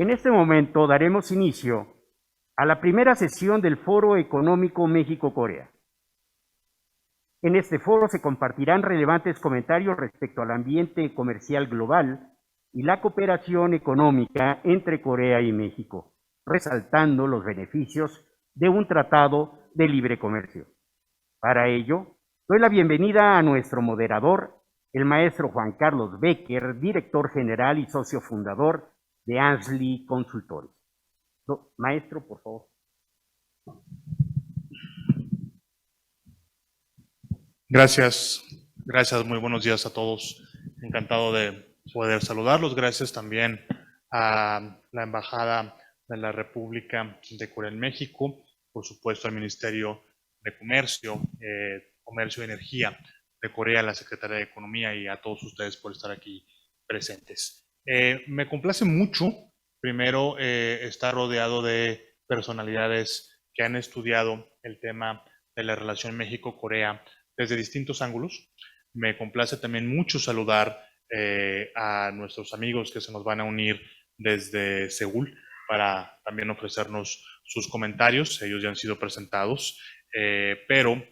En este momento daremos inicio a la primera sesión del Foro Económico México-Corea. En este foro se compartirán relevantes comentarios respecto al ambiente comercial global y la cooperación económica entre Corea y México, resaltando los beneficios de un tratado de libre comercio. Para ello, doy la bienvenida a nuestro moderador, el maestro Juan Carlos Becker, director general y socio fundador de Ansli Consultores. Maestro, por favor. Gracias, muy buenos días a todos. Encantado de poder saludarlos. Gracias también a la Embajada de la República de Corea en México, por supuesto al Ministerio de Comercio, Comercio y Energía de Corea, a la Secretaría de Economía y a todos ustedes por estar aquí presentes. Me complace mucho, primero, estar rodeado de personalidades que han estudiado el tema de la relación México-Corea desde distintos ángulos. Me complace también mucho saludar a nuestros amigos que se nos van a unir desde Seúl para también ofrecernos sus comentarios. Ellos ya han sido presentados, pero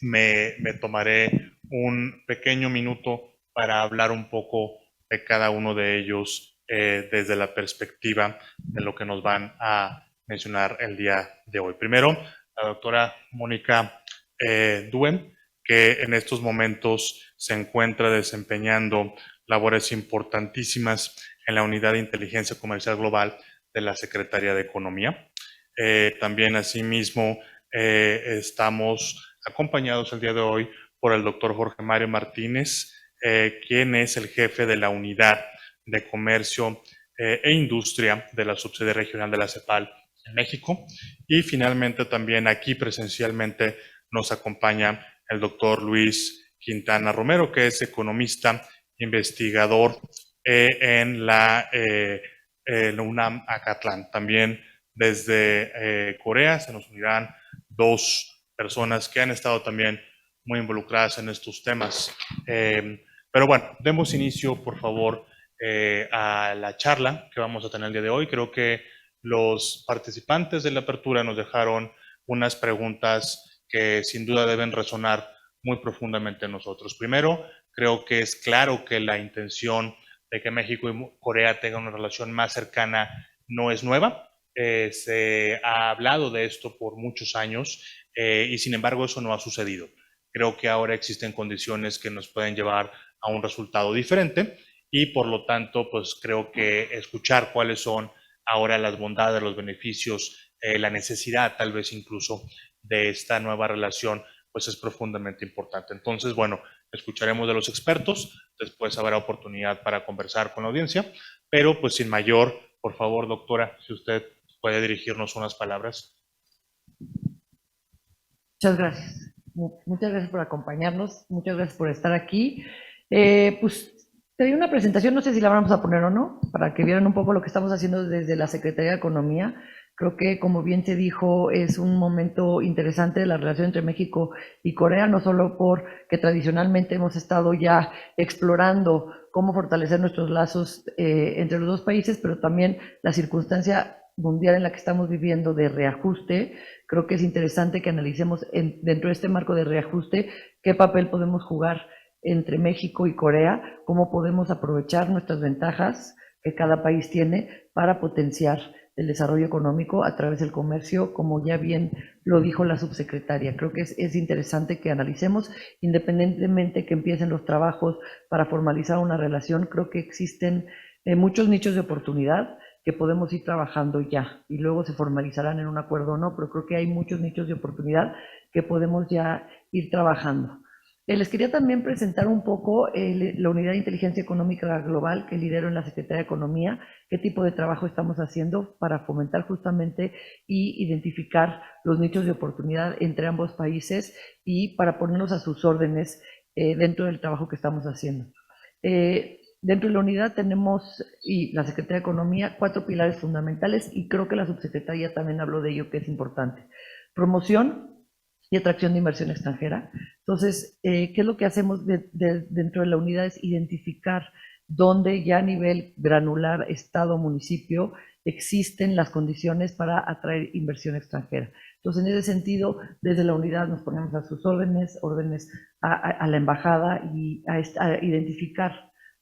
me tomaré un pequeño minuto para hablar un poco de cada uno de ellos desde la perspectiva de lo que nos van a mencionar el día de hoy. Primero, la doctora Mónica Duen, que en estos momentos se encuentra desempeñando labores importantísimas en la Unidad de Inteligencia Comercial Global de la Secretaría de Economía. También, asimismo, estamos acompañados el día de hoy por el doctor Jorge Mario Martínez, quien es el jefe de la Unidad de Comercio e Industria de la subsede regional de la CEPAL en México. Y finalmente también aquí presencialmente nos acompaña el doctor Luis Quintana Romero, que es economista, investigador en la UNAM Acatlán. También desde Corea se nos unirán dos personas que han estado también muy involucradas en estos temas. Pero bueno, demos inicio, por favor, a la charla que vamos a tener el día de hoy. Creo que los participantes de la apertura nos dejaron unas preguntas que sin duda deben resonar muy profundamente en nosotros. Primero, creo que es claro que la intención de que México y Corea tengan una relación más cercana no es nueva. Se ha hablado de esto por muchos años y sin embargo eso no ha sucedido. Creo que ahora existen condiciones que nos pueden llevar a un resultado diferente y por lo tanto pues creo que escuchar cuáles son ahora las bondades, los beneficios, la necesidad tal vez incluso de esta nueva relación pues es profundamente importante. Entonces, bueno, escucharemos de los expertos, después habrá oportunidad para conversar con la audiencia, pero pues sin mayor, por favor, doctora, si usted puede dirigirnos unas palabras. Muchas gracias. Muchas gracias por acompañarnos, muchas gracias por estar aquí. Pues te di una presentación, no sé si la vamos a poner o no, para que vieran un poco lo que estamos haciendo desde la Secretaría de Economía. Creo que, como bien se dijo, es un momento interesante de la relación entre México y Corea, no solo porque tradicionalmente hemos estado ya explorando cómo fortalecer nuestros lazos entre los dos países, pero también la circunstancia mundial en la que estamos viviendo de reajuste. Creo que es interesante que analicemos dentro de este marco de reajuste qué papel podemos jugar entre México y Corea, cómo podemos aprovechar nuestras ventajas que cada país tiene para potenciar el desarrollo económico a través del comercio, como ya bien lo dijo la subsecretaria. Creo que es interesante que analicemos, independientemente que empiecen los trabajos para formalizar una relación. Creo que existen muchos nichos de oportunidad que podemos ir trabajando ya y luego se formalizarán en un acuerdo o no, pero creo que hay muchos nichos de oportunidad que podemos ya ir trabajando. Les quería también presentar un poco la Unidad de Inteligencia Económica Global que lidero en la Secretaría de Economía, qué tipo de trabajo estamos haciendo para fomentar justamente y identificar los nichos de oportunidad entre ambos países y para ponernos a sus órdenes dentro del trabajo que estamos haciendo. Dentro de la unidad tenemos, y la Secretaría de Economía, 4 pilares fundamentales y creo que la subsecretaria también habló de ello, que es importante. Promoción y atracción de inversión extranjera. Entonces, ¿qué es lo que hacemos dentro de la unidad? Es identificar donde ya a nivel granular, estado, municipio, existen las condiciones para atraer inversión extranjera. Entonces, en ese sentido, desde la unidad nos ponemos a sus órdenes a la embajada y a identificar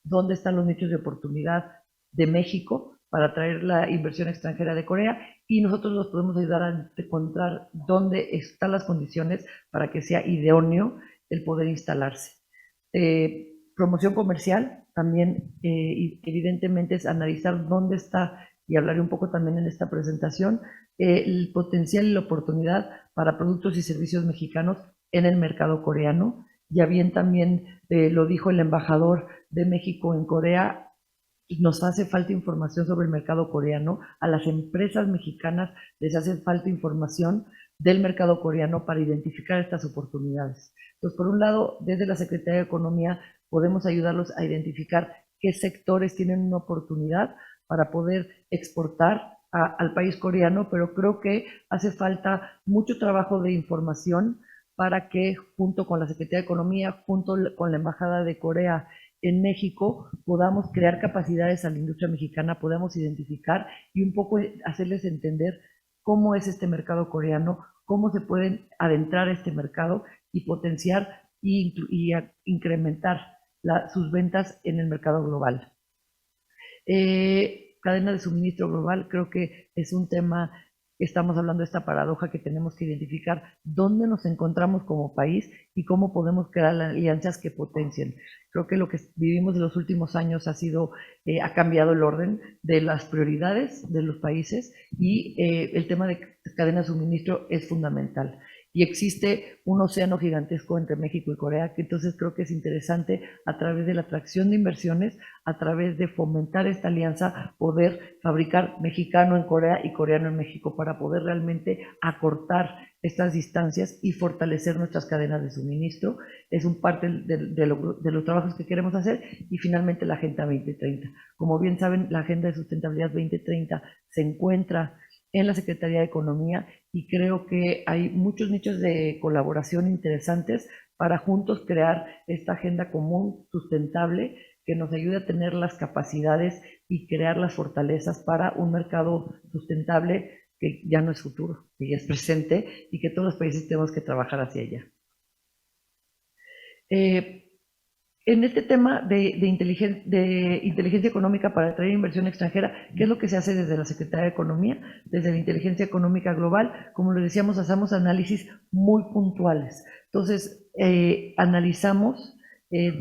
dónde están los nichos de oportunidad de México para atraer la inversión extranjera de Corea, y nosotros los podemos ayudar a encontrar dónde están las condiciones para que sea idóneo el poder instalarse. Promoción comercial también, evidentemente, es analizar dónde está, y hablaré un poco también en esta presentación, el potencial y la oportunidad para productos y servicios mexicanos en el mercado coreano. Ya bien también lo dijo el embajador de México en Corea, nos hace falta información sobre el mercado coreano. A las empresas mexicanas les hace falta información del mercado coreano para identificar estas oportunidades. Entonces, por un lado, desde la Secretaría de Economía podemos ayudarlos a identificar qué sectores tienen una oportunidad para poder exportar al país coreano, pero creo que hace falta mucho trabajo de información para que, junto con la Secretaría de Economía, junto con la Embajada de Corea en México, podamos crear capacidades a la industria mexicana, podamos identificar y un poco hacerles entender cómo es este mercado coreano, cómo se pueden adentrar a este mercado y potenciar y incrementar sus ventas en el mercado global. Cadena de suministro global, creo que es un tema. Estamos hablando de esta paradoja que tenemos que identificar dónde nos encontramos como país y cómo podemos crear alianzas que potencien. Creo que lo que vivimos en los últimos años ha cambiado el orden de las prioridades de los países, y el tema de cadena de suministro es fundamental. Y existe un océano gigantesco entre México y Corea, que entonces creo que es interesante, a través de la atracción de inversiones, a través de fomentar esta alianza, poder fabricar mexicano en Corea y coreano en México, para poder realmente acortar estas distancias y fortalecer nuestras cadenas de suministro. Es un parte de los trabajos que queremos hacer. Y finalmente, la Agenda 2030. Como bien saben, la Agenda de Sustentabilidad 2030 se encuentra en la Secretaría de Economía, y creo que hay muchos nichos de colaboración interesantes para juntos crear esta agenda común sustentable que nos ayude a tener las capacidades y crear las fortalezas para un mercado sustentable que ya no es futuro, que ya es presente, y que todos los países tenemos que trabajar hacia allá. En este tema de inteligencia económica para atraer inversión extranjera, ¿qué es lo que se hace desde la Secretaría de Economía? Desde la inteligencia económica global, como les decíamos, hacemos análisis muy puntuales. Entonces, analizamos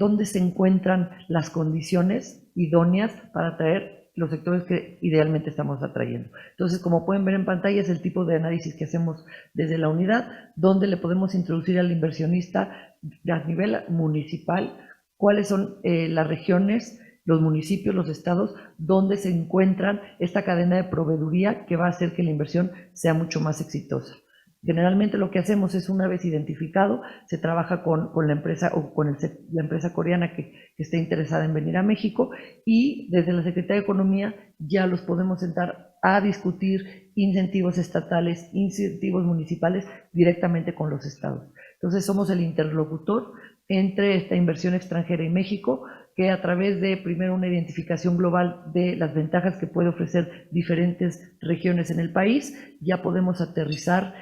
dónde se encuentran las condiciones idóneas para atraer los sectores que idealmente estamos atrayendo. Entonces, como pueden ver en pantalla, es el tipo de análisis que hacemos desde la unidad, donde le podemos introducir al inversionista a nivel municipal cuáles son las regiones, los municipios, los estados, donde se encuentran esta cadena de proveeduría que va a hacer que la inversión sea mucho más exitosa. Generalmente lo que hacemos es, una vez identificado, se trabaja con la empresa o con la empresa coreana que esté interesada en venir a México, y desde la Secretaría de Economía ya los podemos sentar a discutir incentivos estatales, incentivos municipales directamente con los estados. Entonces, somos el interlocutor entre esta inversión extranjera y México, que a través de, primero, una identificación global de las ventajas que puede ofrecer diferentes regiones en el país, ya podemos aterrizar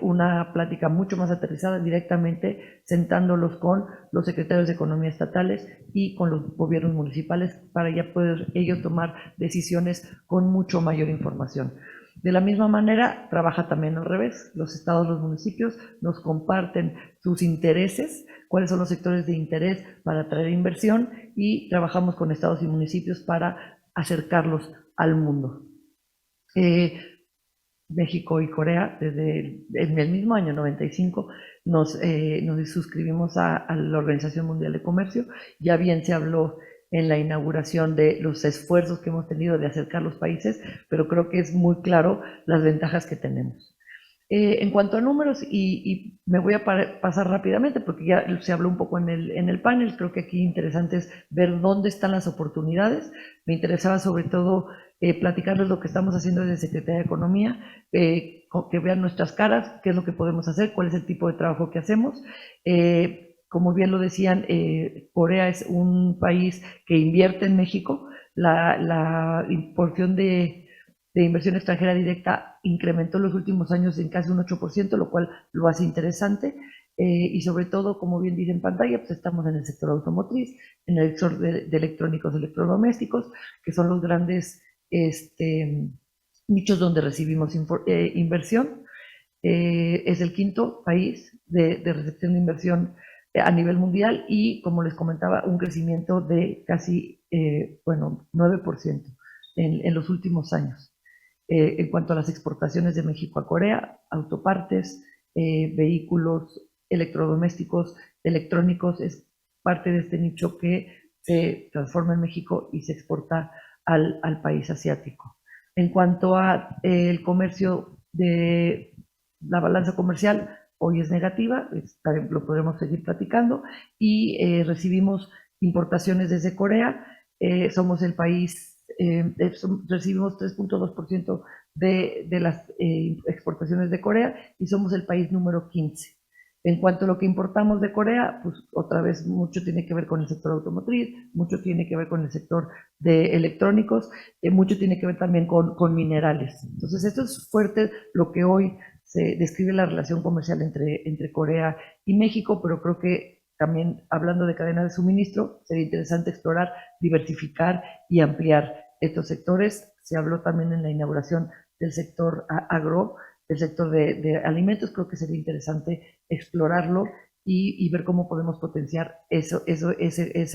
una plática mucho más aterrizada, directamente sentándolos con los secretarios de Economía estatales y con los gobiernos municipales, para ya poder ellos tomar decisiones con mucho mayor información. De la misma manera, trabaja también al revés. Los estados, los municipios nos comparten sus intereses, cuáles son los sectores de interés para atraer inversión, y trabajamos con estados y municipios para acercarlos al mundo. México y Corea, en el mismo año 95, nos suscribimos a la Organización Mundial de Comercio. Ya bien se habló en la inauguración de los esfuerzos que hemos tenido de acercar los países, pero creo que es muy claro las ventajas que tenemos. En cuanto a números, y me voy a pasar rápidamente porque ya se habló un poco en el panel, creo que aquí interesante es ver dónde están las oportunidades. Me interesaba sobre todo platicarles lo que estamos haciendo desde Secretaría de Economía, que vean nuestras caras, qué es lo que podemos hacer, cuál es el tipo de trabajo que hacemos. como bien lo decían, Corea es un país que invierte en México. La porción de inversión extranjera directa incrementó en los últimos años en casi un 8%, lo cual lo hace interesante. Y sobre todo, como bien dice en pantalla, pues estamos en el sector automotriz, en el sector de electrónicos, electrodomésticos, que son los grandes nichos donde recibimos inversión. Es el quinto país de recepción de inversión a nivel mundial y, como les comentaba, un crecimiento de casi 9% en los últimos años. En cuanto a las exportaciones de México a Corea, autopartes, vehículos, electrodomésticos, electrónicos, es parte de este nicho que se transforma en México y se exporta al país asiático. En cuanto a el comercio de la balanza comercial, hoy es negativa, lo podremos seguir platicando, y recibimos importaciones desde Corea. Somos el país, recibimos 3.2% de las exportaciones de Corea y somos el país número 15. En cuanto a lo que importamos de Corea, pues otra vez mucho tiene que ver con el sector automotriz, mucho tiene que ver con el sector de electrónicos, mucho tiene que ver también con minerales. Entonces esto es fuerte lo que hoy se describe la relación comercial entre Corea y México, pero creo que también, hablando de cadena de suministro, sería interesante explorar, diversificar y ampliar estos sectores. Se habló también en la inauguración del sector agro, del sector de alimentos. Creo que sería interesante explorarlo y ver cómo podemos potenciar esa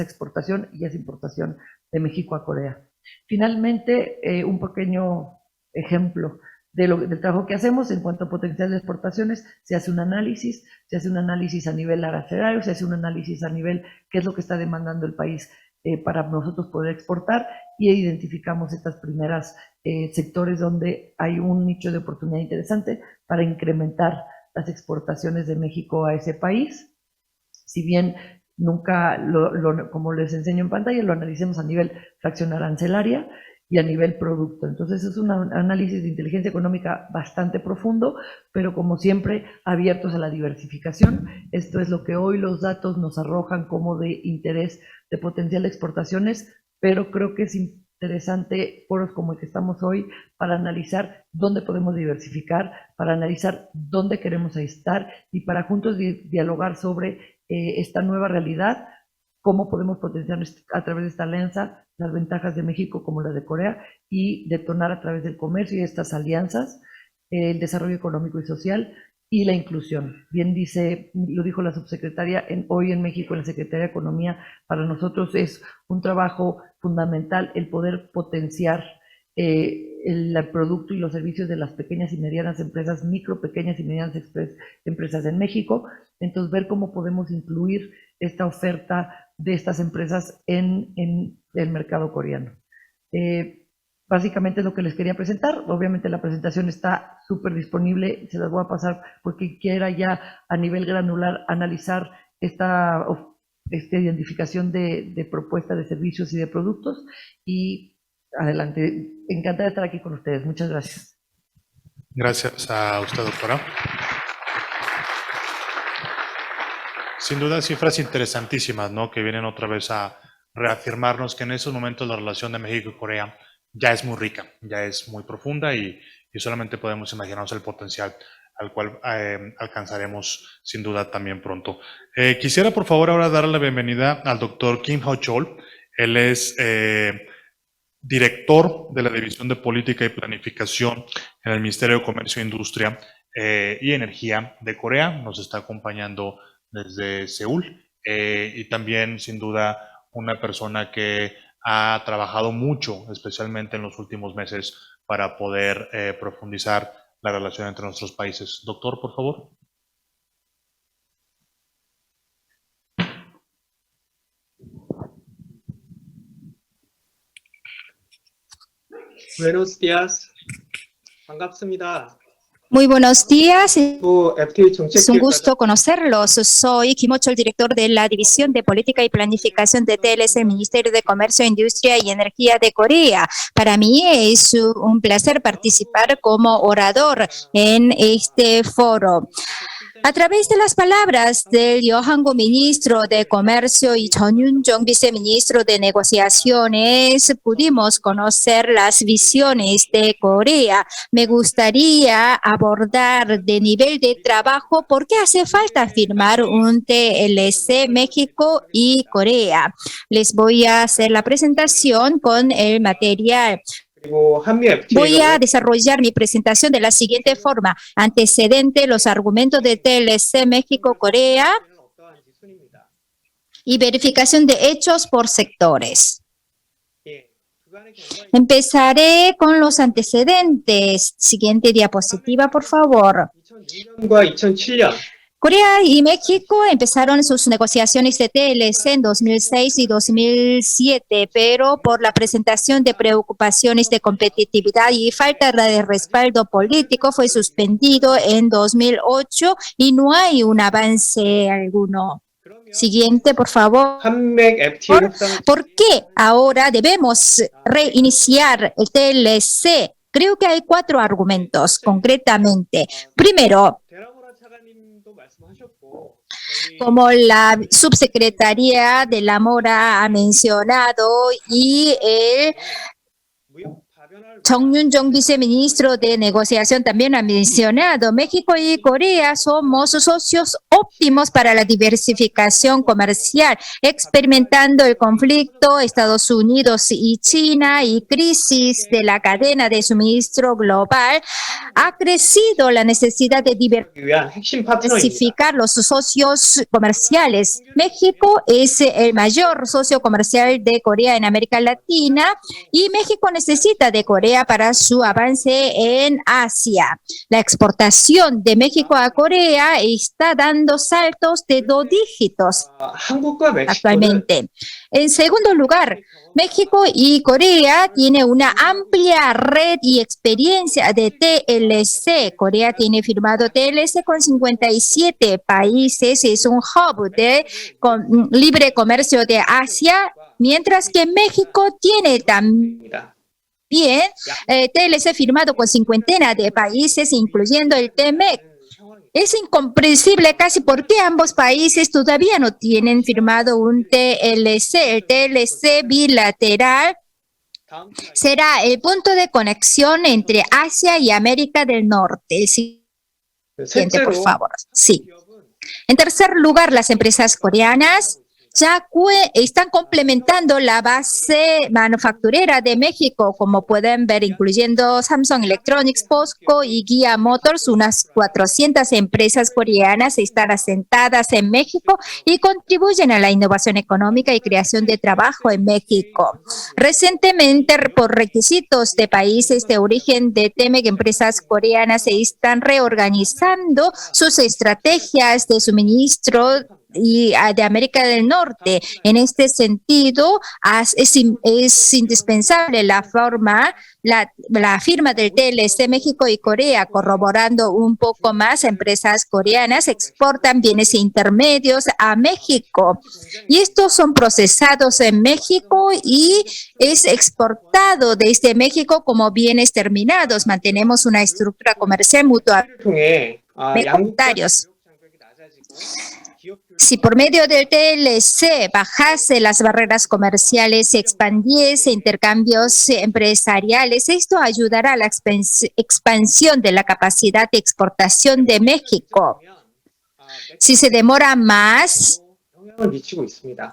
exportación y esa importación de México a Corea. Finalmente, un pequeño ejemplo del trabajo que hacemos en cuanto a potencial de exportaciones. Se hace un análisis a nivel arancelario, se hace un análisis a nivel qué es lo que está demandando el país para nosotros poder exportar, y identificamos estas primeras sectores donde hay un nicho de oportunidad interesante para incrementar las exportaciones de México a ese país. Si bien nunca, como les enseño en pantalla, lo analicemos a nivel fracción arancelaria y a nivel producto. Entonces es un análisis de inteligencia económica bastante profundo, pero como siempre abiertos a la diversificación. Esto es lo que hoy los datos nos arrojan como de interés de potencial de exportaciones, pero creo que es interesante foros como el que estamos hoy para analizar dónde podemos diversificar, para analizar dónde queremos estar y para juntos dialogar sobre esta nueva realidad, cómo podemos potenciar a través de esta alianza las ventajas de México como las de Corea y detonar a través del comercio y estas alianzas el desarrollo económico y social y la inclusión. Bien lo dijo la subsecretaria, hoy en México, en la Secretaría de Economía, para nosotros es un trabajo fundamental el poder potenciar el producto y los servicios de las pequeñas y medianas empresas, pequeñas y medianas empresas en México. Entonces, ver cómo podemos incluir esta oferta de estas empresas en el mercado coreano. Básicamente es lo que les quería presentar. Obviamente la presentación está súper disponible, se las voy a pasar porque quiera ya a nivel granular analizar esta identificación de propuestas de servicios y de productos. Y adelante, encantada de estar aquí con ustedes. Muchas gracias. Gracias a usted, doctora. Sin duda, cifras interesantísimas, ¿no? Que vienen otra vez a reafirmarnos que en esos momentos la relación de México y Corea ya es muy rica, ya es muy profunda y solamente podemos imaginarnos el potencial al cual alcanzaremos sin duda también pronto. Quisiera por favor ahora darle la bienvenida al doctor Kim Ho-chol. Él es director de la División de Política y Planificación en el Ministerio de Comercio, Industria y Energía de Corea. Nos está acompañando desde Seúl y también sin duda una persona que ha trabajado mucho, especialmente en los últimos meses, para poder profundizar la relación entre nuestros países. Doctor, por favor. Buenos días. 반갑습니다. Muy buenos días, es un gusto conocerlos. Soy Kim Ho-chol, director de la División de Política y Planificación de TLC, el Ministerio de Comercio, Industria y Energía de Corea. Para mí es un placer participar como orador en este foro. A través de las palabras del Yohango ministro de Comercio y Chun Yun-jong viceministro de Negociaciones, pudimos conocer las visiones de Corea. Me gustaría abordar de nivel de trabajo por qué hace falta firmar un TLC México y Corea. Les voy a hacer la presentación con el material. Voy a desarrollar mi presentación de la siguiente forma. Antecedente, los argumentos de TLC México-Corea y verificación de hechos por sectores. Empezaré con los antecedentes. Siguiente diapositiva, por favor. Corea y México empezaron sus negociaciones de TLC en 2006 y 2007, pero por la presentación de preocupaciones de competitividad y falta de respaldo político fue suspendido en 2008 y no hay un avance alguno. Siguiente, por favor. ¿Por qué ahora debemos reiniciar el TLC? Creo que hay 4 argumentos concretamente. Primero, como la subsecretaria de la Mora ha mencionado y el Chun Yun-jong viceministro de Negociación también ha mencionado, México y Corea somos socios óptimos para la diversificación comercial, experimentando el conflicto Estados Unidos y China y crisis de la cadena de suministro global. Ha crecido la necesidad de diversificar los socios comerciales. México es el mayor socio comercial de Corea en América Latina y México necesita de Corea para su avance en Asia. La exportación de México a Corea está dando saltos de 2 dígitos actualmente. En segundo lugar, México y Corea tienen una amplia red y experiencia de TLC. Corea tiene firmado TLC con 57 países, es un hub de libre comercio de Asia, mientras que México tiene también TLC firmado con 50 de países, incluyendo el TMEC. Es incomprensible casi por qué ambos países todavía no tienen firmado un TLC. El TLC bilateral será el punto de conexión entre Asia y América del Norte. Siguiente, por favor. Sí. En tercer lugar, las empresas coreanas ya están complementando la base manufacturera de México, como pueden ver, incluyendo Samsung Electronics, POSCO y Kia Motors. Unas 400 empresas coreanas están asentadas en México y contribuyen a la innovación económica y creación de trabajo en México. Recientemente, por requisitos de países de origen de TMEC, empresas coreanas se están reorganizando sus estrategias de suministro y de América del Norte. En este sentido, es indispensable la firma del TLC México y Corea, corroborando un poco más. Empresas coreanas exportan bienes intermedios a México y estos son procesados en México y es exportado desde México como bienes terminados. Mantenemos una estructura comercial mutua de comentarios. Si por medio del TLC bajase las barreras comerciales, expandiese intercambios empresariales, esto ayudará a la expansión de la capacidad de exportación de México. Si se demora más,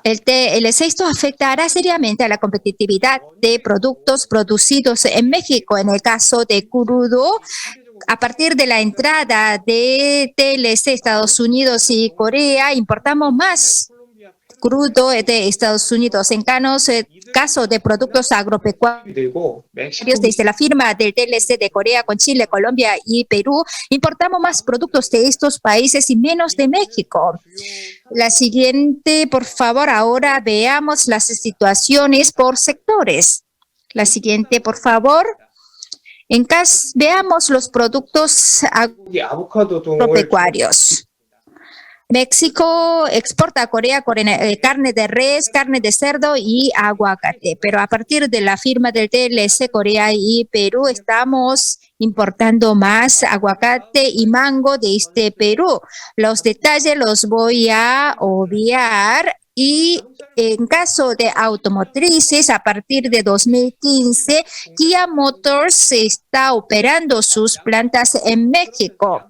el TLC, esto afectará seriamente a la competitividad de productos producidos en México. En el caso de crudo, a partir de la entrada de TLC, Estados Unidos y Corea, importamos más crudo de Estados Unidos. En caso de productos agropecuarios, desde la firma del TLC de Corea con Chile, Colombia y Perú, importamos más productos de estos países y menos de México. La siguiente, por favor, ahora veamos las situaciones por sectores. La siguiente, por favor. Veamos los productos agropecuarios. México exporta a Corea carne de res, carne de cerdo y aguacate, pero a partir de la firma del TLC, Corea y Perú estamos importando más aguacate y mango desde Perú. Los detalles los voy a obviar. Y en caso de automotrices, a partir de 2015, Kia Motors está operando sus plantas en México.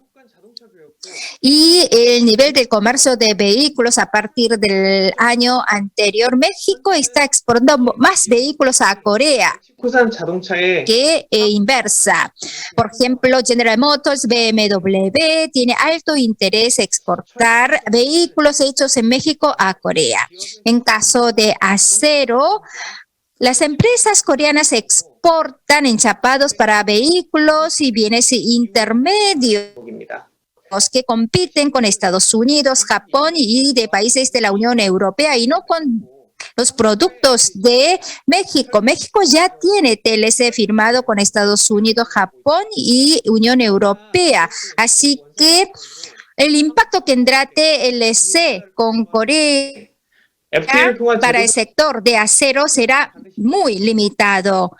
Y el nivel del comercio de vehículos a partir del año anterior, México está exportando más vehículos a Corea que inversa. Por ejemplo, General Motors, BMW, tiene alto interés en exportar vehículos hechos en México a Corea. En caso de acero, las empresas coreanas exportan enchapados para vehículos y bienes intermedios que compiten con Estados Unidos, Japón y de países de la Unión Europea y no con los productos de México. México ya tiene TLC firmado con Estados Unidos, Japón y Unión Europea. Así que el impacto que tendrá TLC con Corea para el sector de acero será muy limitado.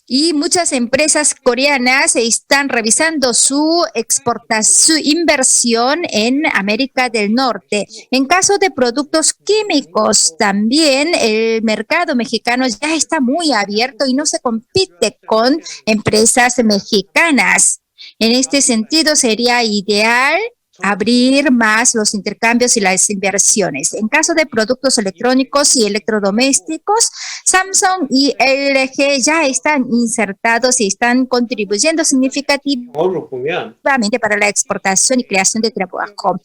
Y muchas empresas coreanas están revisando su inversión en América del Norte. En caso de productos químicos, también el mercado mexicano ya está muy abierto y no se compite con empresas mexicanas. En este sentido, sería ideal abrir más los intercambios y las inversiones. En caso de productos electrónicos y electrodomésticos, Samsung y LG ya están insertados y están contribuyendo significativamente para la exportación y creación de trabajo.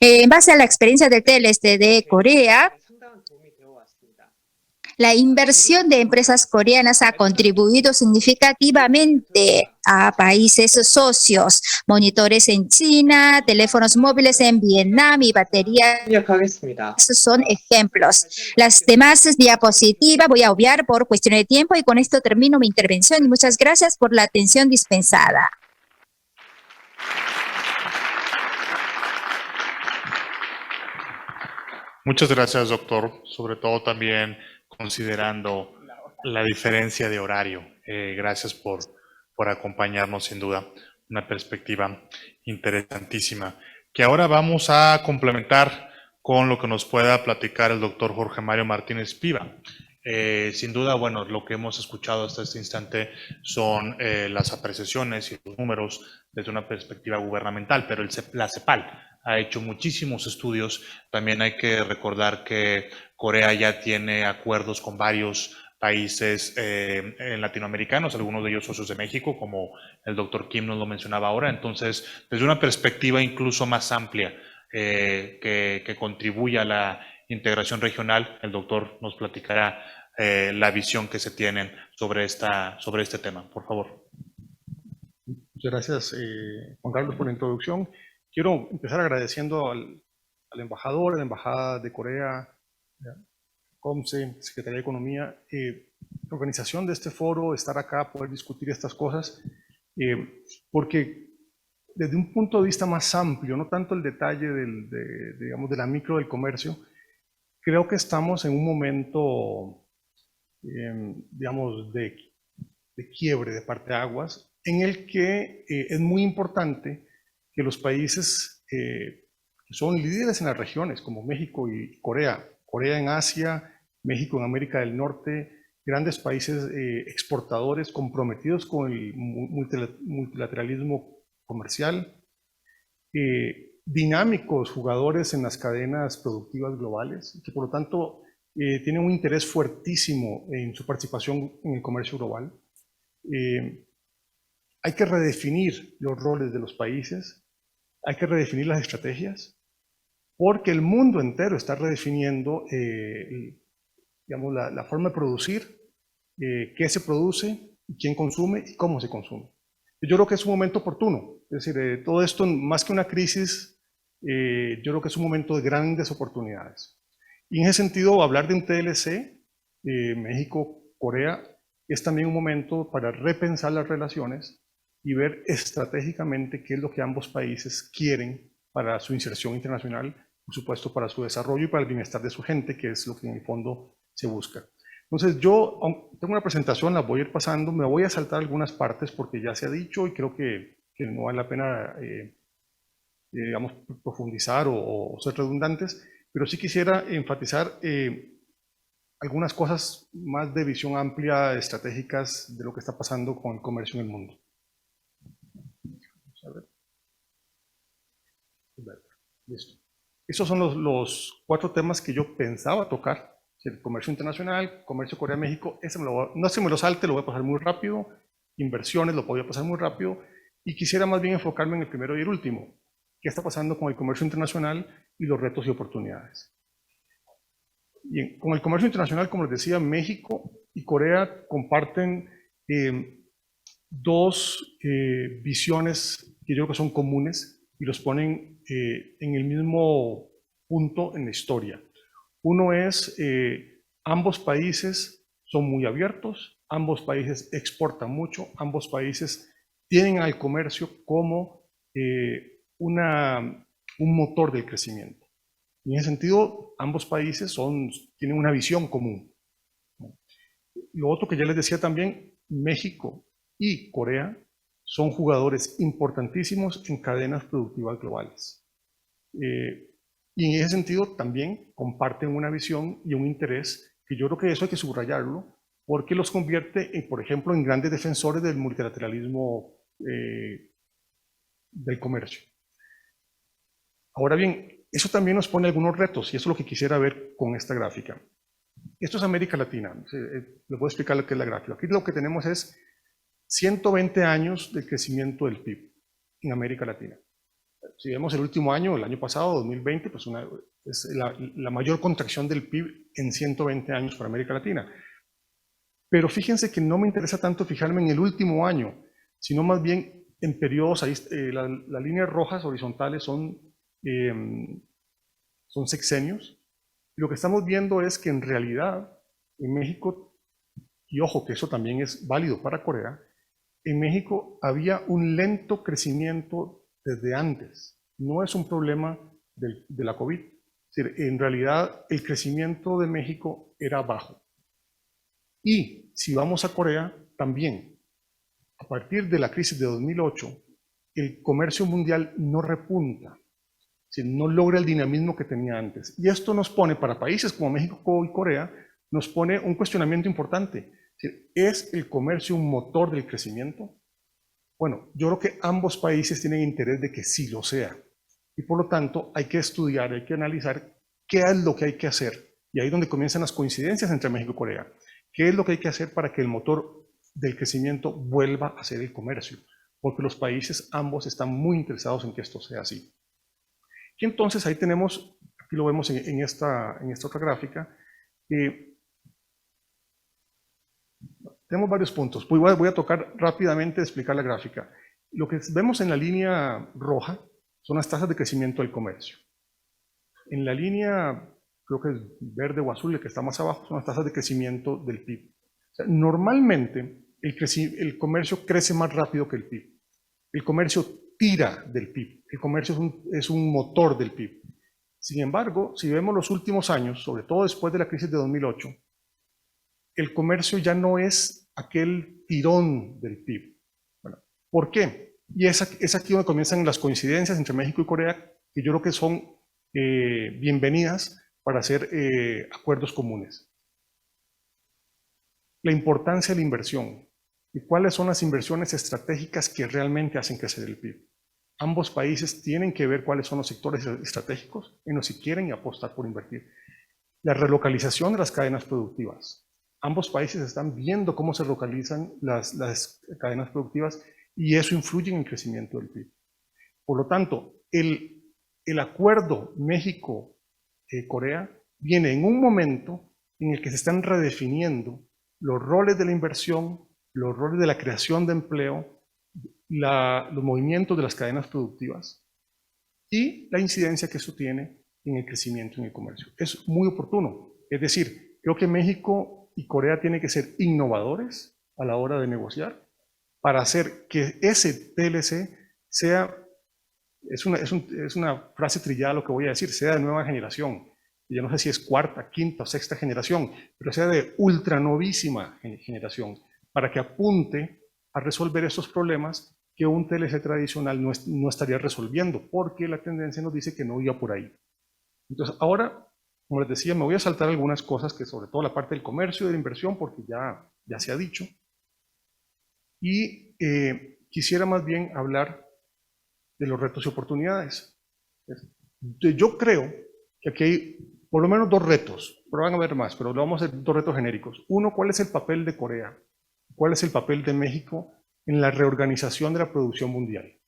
En base a la experiencia del TLC de Corea, la inversión de empresas coreanas ha contribuido significativamente a países socios, monitores en China, teléfonos móviles en Vietnam y baterías. Esos son ejemplos. Las demás diapositivas voy a obviar por cuestión de tiempo y con esto termino mi intervención y muchas gracias por la atención dispensada. Muchas gracias, doctor, sobre todo también considerando la diferencia de horario. Gracias por acompañarnos, sin duda, una perspectiva interesantísima, que ahora vamos a complementar con lo que nos pueda platicar el doctor Jorge Mario Martínez Piva. Sin duda, bueno, lo que hemos escuchado hasta este instante son las apreciaciones y los números desde una perspectiva gubernamental, pero la CEPAL ha hecho muchísimos estudios. También hay que recordar que Corea ya tiene acuerdos con varios países latinoamericanos, algunos de ellos socios de México, como el doctor Kim nos lo mencionaba ahora. Entonces, desde una perspectiva incluso más amplia que contribuye a la integración regional, el doctor nos platicará la visión que se tienen sobre este tema. Por favor. Muchas gracias, Juan Carlos, por la introducción. Quiero empezar agradeciendo al embajador, a la Embajada de Corea, COMSE, Secretaría de Economía, la organización de este foro, estar acá, poder discutir estas cosas, porque desde un punto de vista más amplio, no tanto el detalle digamos, de la micro del comercio, creo que estamos en un momento, digamos, de quiebre, de parteaguas, en el que es muy importante que los países que son líderes en las regiones, como México y Corea, Corea en Asia, México en América del Norte, grandes países exportadores comprometidos con el multilateralismo comercial, dinámicos jugadores en las cadenas productivas globales, que por lo tanto tienen un interés fuertísimo en su participación en el comercio global. Hay que redefinir los roles de los países, hay que redefinir las estrategias, porque el mundo entero está redefiniendo digamos, la forma de producir, qué se produce, quién consume y cómo se consume. Yo creo que es un momento oportuno, es decir, todo esto más que una crisis, yo creo que es un momento de grandes oportunidades. Y en ese sentido, hablar de un TLC, México-Corea, es también un momento para repensar las relaciones y ver estratégicamente qué es lo que ambos países quieren para su inserción internacional, por supuesto para su desarrollo y para el bienestar de su gente, que es lo que en el fondo se busca. Entonces yo tengo una presentación, la voy a ir pasando, me voy a saltar algunas partes porque ya se ha dicho y creo que no vale la pena digamos, profundizar o ser redundantes, pero sí quisiera enfatizar algunas cosas más de visión amplia, estratégicas de lo que está pasando con el comercio en el mundo. Vamos a ver. Listo. Esos son los 4 temas que yo pensaba tocar. El comercio internacional, comercio Corea-México, no se me lo salte, lo voy a pasar muy rápido. Inversiones, lo podía pasar muy rápido. Y quisiera más bien enfocarme en el primero y el último. ¿Qué está pasando con el comercio internacional y los retos y oportunidades? Bien, con el comercio internacional, como les decía, México y Corea comparten 2 visiones que yo creo que son comunes y los ponen en el mismo punto en la historia. Uno es, ambos países son muy abiertos, ambos países exportan mucho, ambos países tienen al comercio como un motor del crecimiento. En ese sentido, ambos países tienen una visión común. Lo otro que ya les decía también, México y Corea son jugadores importantísimos en cadenas productivas globales. Y en ese sentido también comparten una visión y un interés que yo creo que eso hay que subrayarlo porque los convierte, por ejemplo, en grandes defensores del multilateralismo del comercio. Ahora bien, eso también nos pone algunos retos y eso es lo que quisiera ver con esta gráfica. Esto es América Latina. Les voy a explicar lo que es la gráfica. Aquí lo que tenemos es 120 años de crecimiento del PIB en América Latina. Si vemos el último año, el año pasado, 2020, pues es la mayor contracción del PIB en 120 años para América Latina. Pero fíjense que no me interesa tanto fijarme en el último año, sino más bien en periodos, ahí, las líneas rojas horizontales son sexenios. Y lo que estamos viendo es que en realidad en México, y ojo que eso también es válido para Corea, en México había un lento crecimiento desde antes. No es un problema de la COVID. Es decir, en realidad el crecimiento de México era bajo. Y si vamos a Corea, también. A partir de la crisis de 2008, el comercio mundial no repunta. Es decir, no logra el dinamismo que tenía antes. Y esto nos pone, para países como México y Corea, nos pone un cuestionamiento importante. Es decir, ¿es el comercio un motor del crecimiento? Bueno, yo creo que ambos países tienen interés de que sí lo sea. Y por lo tanto, hay que estudiar, hay que analizar qué es lo que hay que hacer. Y ahí es donde comienzan las coincidencias entre México y Corea. ¿Qué es lo que hay que hacer para que el motor del crecimiento vuelva a ser el comercio? Porque los países ambos están muy interesados en que esto sea así. Y entonces ahí tenemos, aquí lo vemos en esta otra gráfica, tenemos varios puntos. Voy a tocar rápidamente, explicar la gráfica. Lo que vemos en la línea roja son las tasas de crecimiento del comercio. En la línea, creo que es verde o azul, el que está más abajo, son las tasas de crecimiento del PIB. O sea, normalmente el comercio crece más rápido que el PIB. El comercio tira del PIB. El comercio es un motor del PIB. Sin embargo, si vemos los últimos años, sobre todo después de la crisis de 2008, el comercio ya no es aquel tirón del PIB. Bueno, ¿por qué? Y es aquí donde comienzan las coincidencias entre México y Corea, que yo creo que son bienvenidas para hacer acuerdos comunes. La importancia de la inversión y cuáles son las inversiones estratégicas que realmente hacen crecer el PIB. Ambos países tienen que ver cuáles son los sectores estratégicos en los que quieren apostar por invertir. La relocalización de las cadenas productivas. Ambos países están viendo cómo se localizan las cadenas productivas y eso influye en el crecimiento del PIB. Por lo tanto, el acuerdo México-Corea viene en un momento en el que se están redefiniendo los roles de la inversión, los roles de la creación de empleo, los movimientos de las cadenas productivas y la incidencia que eso tiene en el crecimiento en el comercio. Es muy oportuno. Es decir, creo que México y Corea tienen que ser innovadores a la hora de negociar para hacer que ese TLC sea es una frase trillada lo que voy a decir, sea de nueva generación. Ya no sé si es cuarta, quinta o sexta generación, pero sea de ultranovísima generación, para que apunte a resolver estos problemas que un TLC tradicional no estaría resolviendo, porque la tendencia nos dice que no iba por ahí. Entonces, ahora, como les decía, me voy a saltar algunas cosas, que sobre todo la parte del comercio y de la inversión, porque ya se ha dicho. Y quisiera más bien hablar de los retos y oportunidades. Yo creo que aquí hay por lo menos dos retos, pero van a haber más, pero vamos a hacer dos retos genéricos. Uno, ¿cuál es el papel de Corea? ¿Cuál es el papel de México en la reorganización de la producción mundial?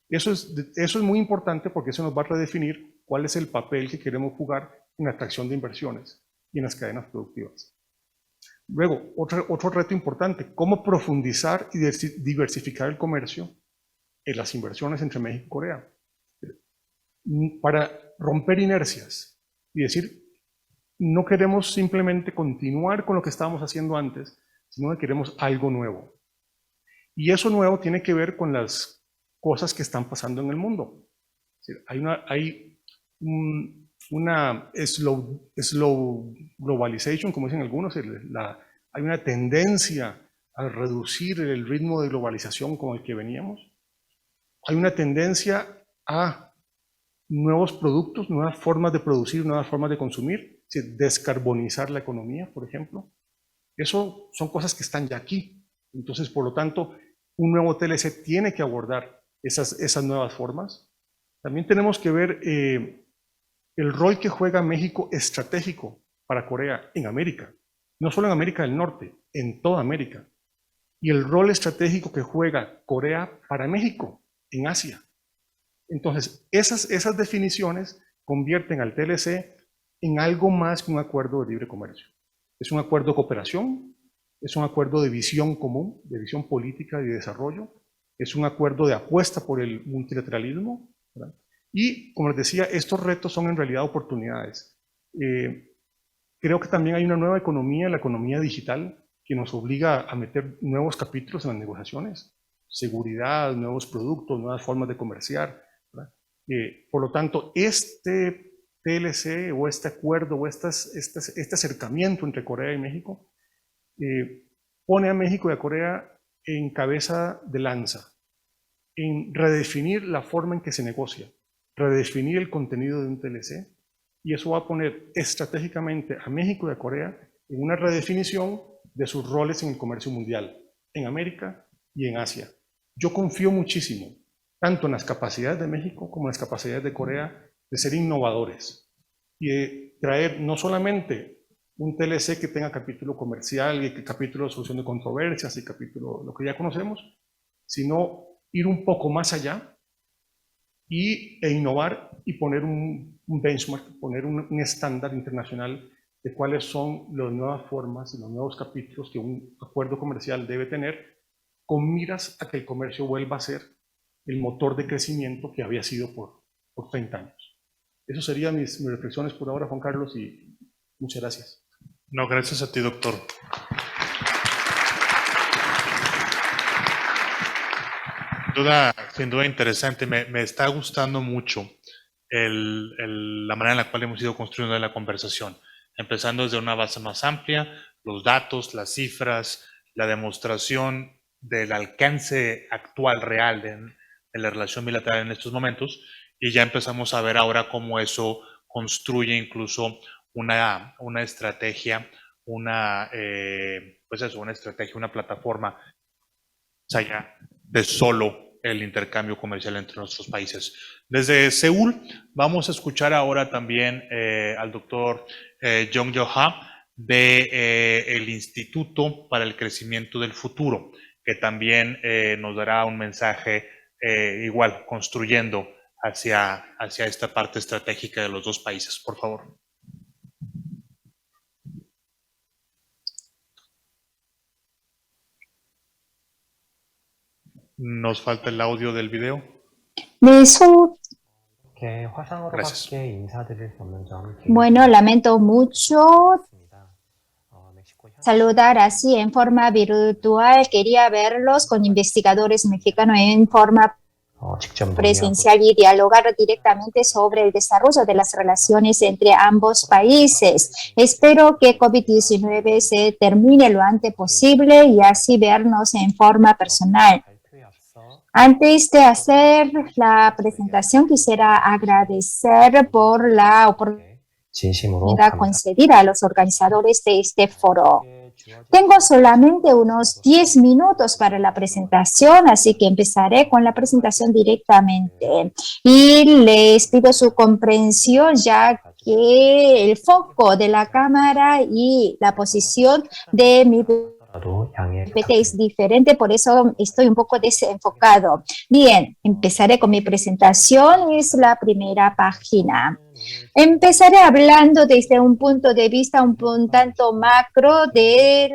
Eso es muy importante porque eso nos va a redefinir cuál es el papel que queremos jugar en la atracción de inversiones y en las cadenas productivas. Luego, otro reto importante, cómo profundizar y diversificar el comercio en las inversiones entre México y Corea, para romper inercias y decir, no queremos simplemente continuar con lo que estábamos haciendo antes, sino que queremos algo nuevo. Y eso nuevo tiene que ver con las cosas que están pasando en el mundo. Hay una slow globalization, como dicen algunos, hay una tendencia a reducir el ritmo de globalización con el que veníamos. Hay una tendencia a nuevos productos, nuevas formas de producir, nuevas formas de consumir, descarbonizar la economía, por ejemplo. Eso son cosas que están ya aquí. Entonces, por lo tanto, un nuevo TLC tiene que abordar esas nuevas formas. También tenemos que ver el rol que juega México estratégico para Corea en América. No solo en América del Norte, en toda América. Y el rol estratégico que juega Corea para México en Asia. Entonces, esas definiciones convierten al TLC en algo más que un acuerdo de libre comercio. Es un acuerdo de cooperación, es un acuerdo de visión común, de visión política y de desarrollo, es un acuerdo de apuesta por el multilateralismo, ¿verdad? Y, como les decía, estos retos son en realidad oportunidades. Creo que también hay una nueva economía, la economía digital, que nos obliga a meter nuevos capítulos en las negociaciones. Seguridad, nuevos productos, nuevas formas de comerciar. Por lo tanto, este TLC o este acuerdo o este acercamiento entre Corea y México pone a México y a Corea en cabeza de lanza, en redefinir la forma en que se negocia, redefinir el contenido de un TLC, y eso va a poner estratégicamente a México y a Corea en una redefinición de sus roles en el comercio mundial, en América y en Asia. Yo confío muchísimo tanto en las capacidades de México como en las capacidades de Corea de ser innovadores y de traer no solamente un TLC que tenga capítulo comercial y capítulo de solución de controversias y capítulo lo que ya conocemos, sino ir un poco más allá e innovar y poner un benchmark, poner un estándar internacional de cuáles son las nuevas formas y los nuevos capítulos que un acuerdo comercial debe tener, con miras a que el comercio vuelva a ser el motor de crecimiento que había sido por 30 años. Eso serían mis reflexiones por ahora, Juan Carlos, y muchas gracias. No, gracias a ti, doctor. Sin duda interesante. Me está gustando mucho la manera en la cual hemos ido construyendo la conversación, empezando desde una base más amplia, los datos, las cifras, la demostración del alcance actual, real de la relación bilateral en estos momentos, y ya empezamos a ver ahora cómo eso construye incluso una estrategia, una estrategia, una plataforma más allá de solo el intercambio comercial entre nuestros países. Desde Seúl vamos a escuchar ahora también al doctor Jong Jo-ha del Instituto para el Crecimiento del Futuro, que también nos dará un mensaje igual, construyendo hacia esta parte estratégica de los dos países. Por favor. Nos falta el audio del video. Gracias. Bueno, lamento mucho saludar así en forma virtual. Quería verlos con investigadores mexicanos en forma presencial y dialogar directamente sobre el desarrollo de las relaciones entre ambos países. Espero que COVID-19 se termine lo antes posible y así vernos en forma personal. Antes de hacer la presentación, quisiera agradecer por la oportunidad concedida a los organizadores de este foro. Tengo solamente unos 10 minutos para la presentación, así que empezaré con la presentación directamente. Y les pido su comprensión, ya que el foco de la cámara y la posición de mi PPT es diferente, por eso estoy un poco desenfocado. Bien, empezaré con mi presentación, es la primera página. Empezaré hablando desde un punto de vista un tanto macro del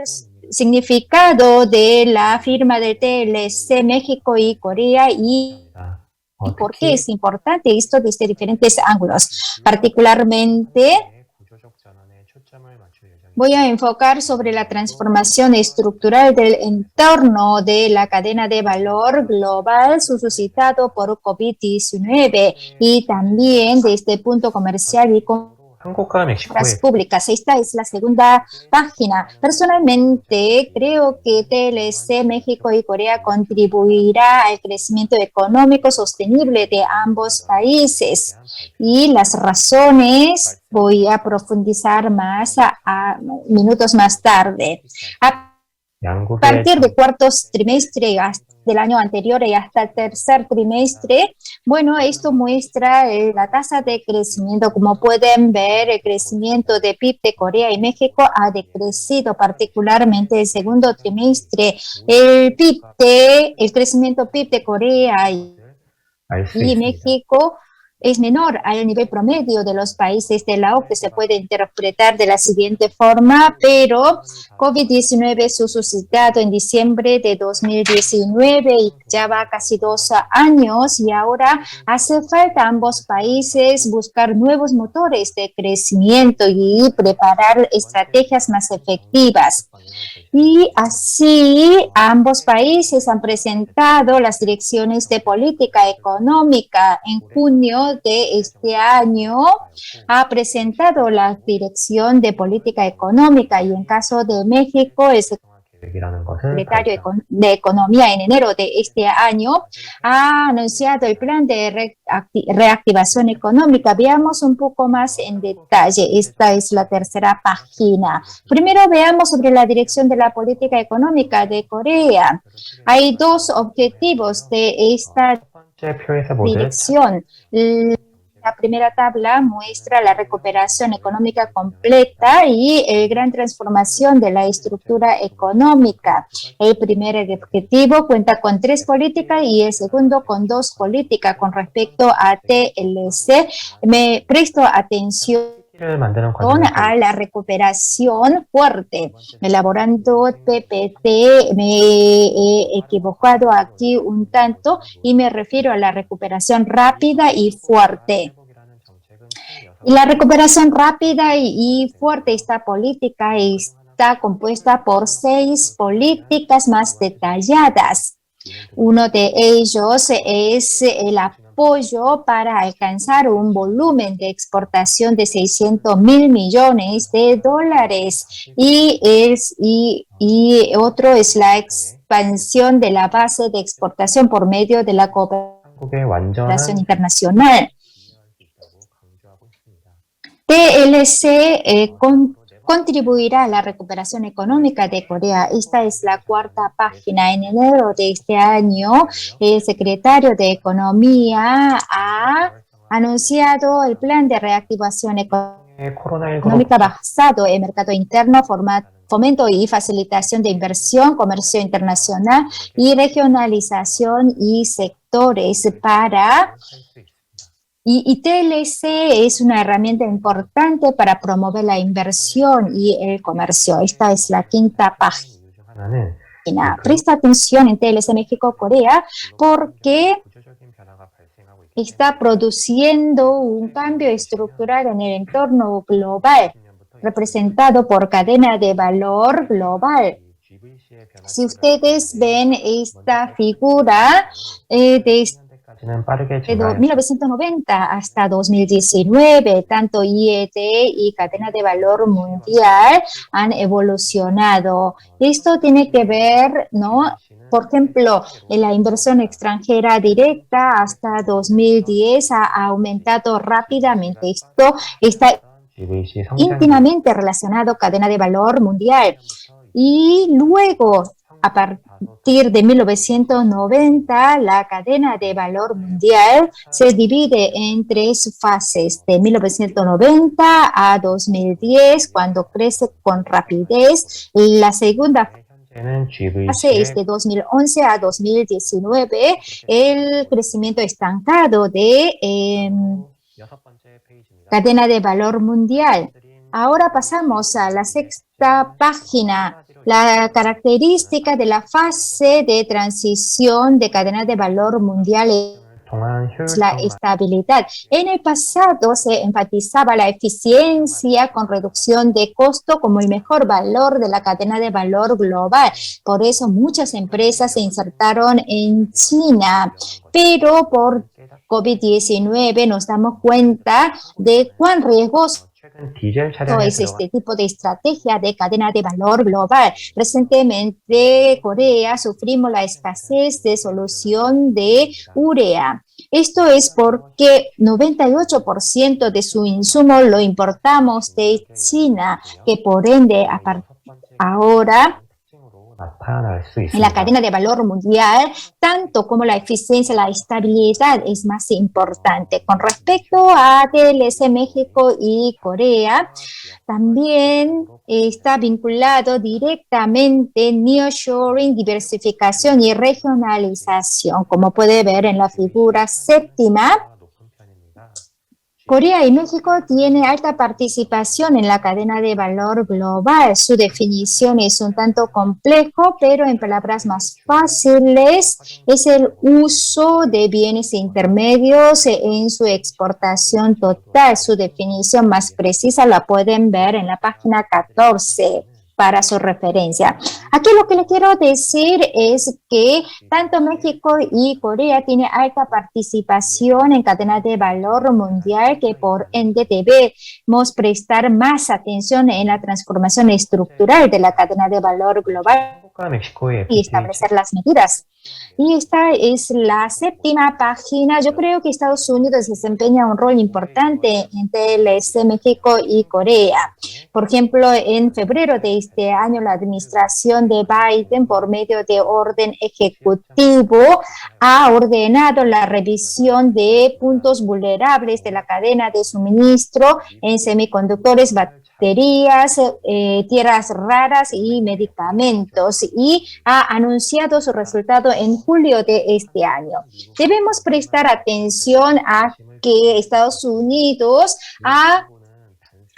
significado de la firma de TLC México y Corea y por qué es importante esto desde diferentes ángulos. Particularmente, voy a enfocar sobre la transformación estructural del entorno de la cadena de valor global suscitado por COVID-19 y también de este punto comercial y compras públicas. Esta es la segunda página. Personalmente, creo que TLC México y Corea contribuirá al crecimiento económico sostenible de ambos países. Y las razones voy a profundizar más a minutos más tarde. A partir del cuarto trimestre del año anterior y hasta el tercer trimestre, bueno, esto muestra la tasa de crecimiento. Como pueden ver, el crecimiento de PIB de Corea y México ha decrecido, particularmente el segundo trimestre. El crecimiento PIB de Corea y México es menor al nivel promedio de los países de la OCDE. Se puede interpretar de la siguiente forma, pero COVID-19 fue suscitado en diciembre de 2019 y ya va casi 2 años y ahora hace falta a ambos países buscar nuevos motores de crecimiento y preparar estrategias más efectivas. Y así ambos países han presentado las direcciones de política económica. En junio de este año ha presentado la dirección de política económica y en caso de México, el secretario de Economía en enero de este año ha anunciado el plan de reactivación económica. Veamos un poco más en detalle. Esta es la tercera página. Primero veamos sobre la dirección de la política económica de Corea. Hay dos objetivos de esta dirección. La primera tabla muestra la recuperación económica completa y la gran transformación de la estructura económica. El primer objetivo cuenta con 3 políticas y el segundo con 2 políticas. Con respecto a TLC, me presto atención a la recuperación fuerte. Elaborando PPT me he equivocado aquí un tanto y me refiero a la recuperación rápida y fuerte. La recuperación rápida y fuerte, esta política está compuesta por 6 políticas más detalladas. Uno de ellos es el apoyo para alcanzar un volumen de exportación de $600.000 millones y otro es la expansión de la base de exportación por medio de la cooperación internacional. TLC contribuirá a la recuperación económica de Corea. Esta es la cuarta página. En enero de este año, el secretario de Economía ha anunciado el plan de reactivación económica basado en mercado interno, fomento y facilitación de inversión, comercio internacional y regionalización y sectores para... Y TLC es una herramienta importante para promover la inversión y el comercio. Esta es la quinta página. Presta atención en TLC México-Corea porque está produciendo un cambio estructural en el entorno global, representado por cadena de valor global. Si ustedes ven esta figura de De 1990 hasta 2019, tanto IET y cadena de valor mundial han evolucionado. Esto tiene que ver, ¿no? Por ejemplo, en la inversión extranjera directa hasta 2010 ha aumentado rápidamente. Esto está íntimamente relacionado con cadena de valor mundial. Y luego, a partir de 1990, la cadena de valor mundial se divide en tres fases, de 1990 a 2010, cuando crece con rapidez. La segunda fase es de 2011 a 2019, el crecimiento estancado de cadena de valor mundial. Ahora pasamos a la sexta página. La característica de la fase de transición de cadena de valor mundial es la estabilidad. En el pasado se enfatizaba la eficiencia con reducción de costo como el mejor valor de la cadena de valor global. Por eso muchas empresas se insertaron en China, pero por COVID-19 nos damos cuenta de cuán riesgoso es este tipo de estrategia de cadena de valor global. Recientemente, Corea sufrimos la escasez de solución de urea. Esto es porque 98% de su insumo lo importamos de China, que por ende ahora en la cadena de valor mundial, tanto como la eficiencia, la estabilidad es más importante. Con respecto a TLC, México y Corea, también está vinculado directamente nearshoring, diversificación y regionalización. Como puede ver en la figura séptima, Corea y México tienen alta participación en la cadena de valor global. Su definición es un tanto complejo, pero en palabras más fáciles es el uso de bienes intermedios en su exportación total. Su definición más precisa la pueden ver en la página 14. Para su referencia. Aquí lo que le quiero decir es que tanto México y Corea tienen alta participación en cadena de valor mundial, que por ende debemos prestar más atención en la transformación estructural de la cadena de valor global y establecer las medidas. Y esta es la séptima página. Yo creo que Estados Unidos desempeña un rol importante en TLC, México y Corea. Por ejemplo, en febrero de este año, la administración de Biden, por medio de orden ejecutivo, ha ordenado la revisión de puntos vulnerables de la cadena de suministro en semiconductores, baterías, tierras raras y medicamentos, y ha anunciado su resultado en julio de este año. Debemos prestar atención a que Estados Unidos ha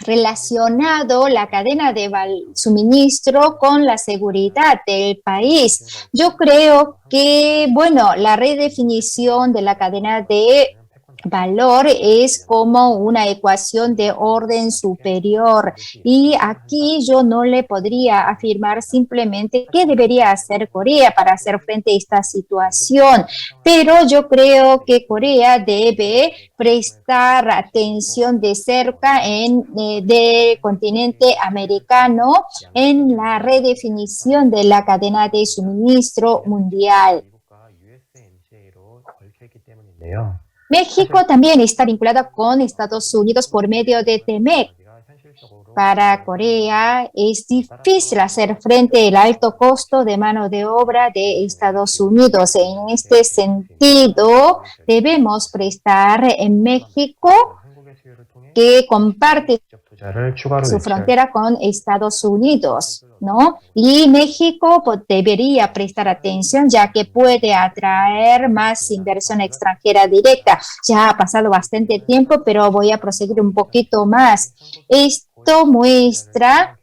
relacionado la cadena de suministro con la seguridad del país. Yo creo que, bueno, la redefinición de la cadena de valor es como una ecuación de orden superior, y aquí yo no le podría afirmar simplemente qué debería hacer Corea para hacer frente a esta situación, pero yo creo que Corea debe prestar atención de cerca del continente americano en la redefinición de la cadena de suministro mundial. México también está vinculado con Estados Unidos por medio de TEMEC. Para Corea es difícil hacer frente al alto costo de mano de obra de Estados Unidos. En este sentido, debemos prestar en México, que comparte su frontera con Estados Unidos, ¿no? Y México debería prestar atención, ya que puede atraer más inversión extranjera directa. Ya ha pasado bastante tiempo, pero voy a proseguir un poquito más. Esto muestra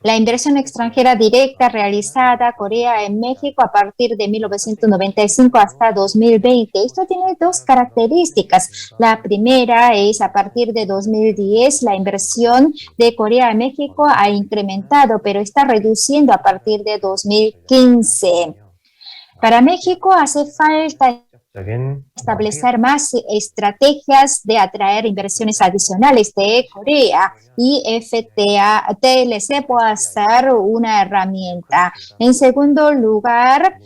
la inversión extranjera directa realizada Corea en México a partir de 1995 hasta 2020. Esto tiene dos características. La primera es, a partir de 2010, la inversión de Corea en México ha incrementado, pero está reduciendo a partir de 2015. Para México hace falta establecer más estrategias de atraer inversiones adicionales de Corea y TLC puede ser una herramienta. En segundo lugar,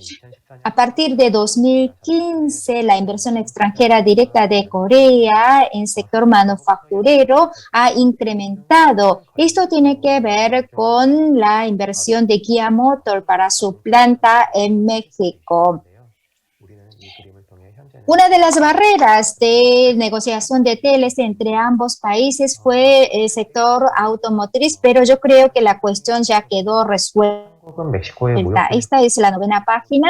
a partir de 2015, la inversión extranjera directa de Corea en sector manufacturero ha incrementado. Esto tiene que ver con la inversión de Kia Motor para su planta en México. Una de las barreras de negociación de TLC entre ambos países fue el sector automotriz, pero yo creo que la cuestión ya quedó resuelta. Esta es la 9ª página.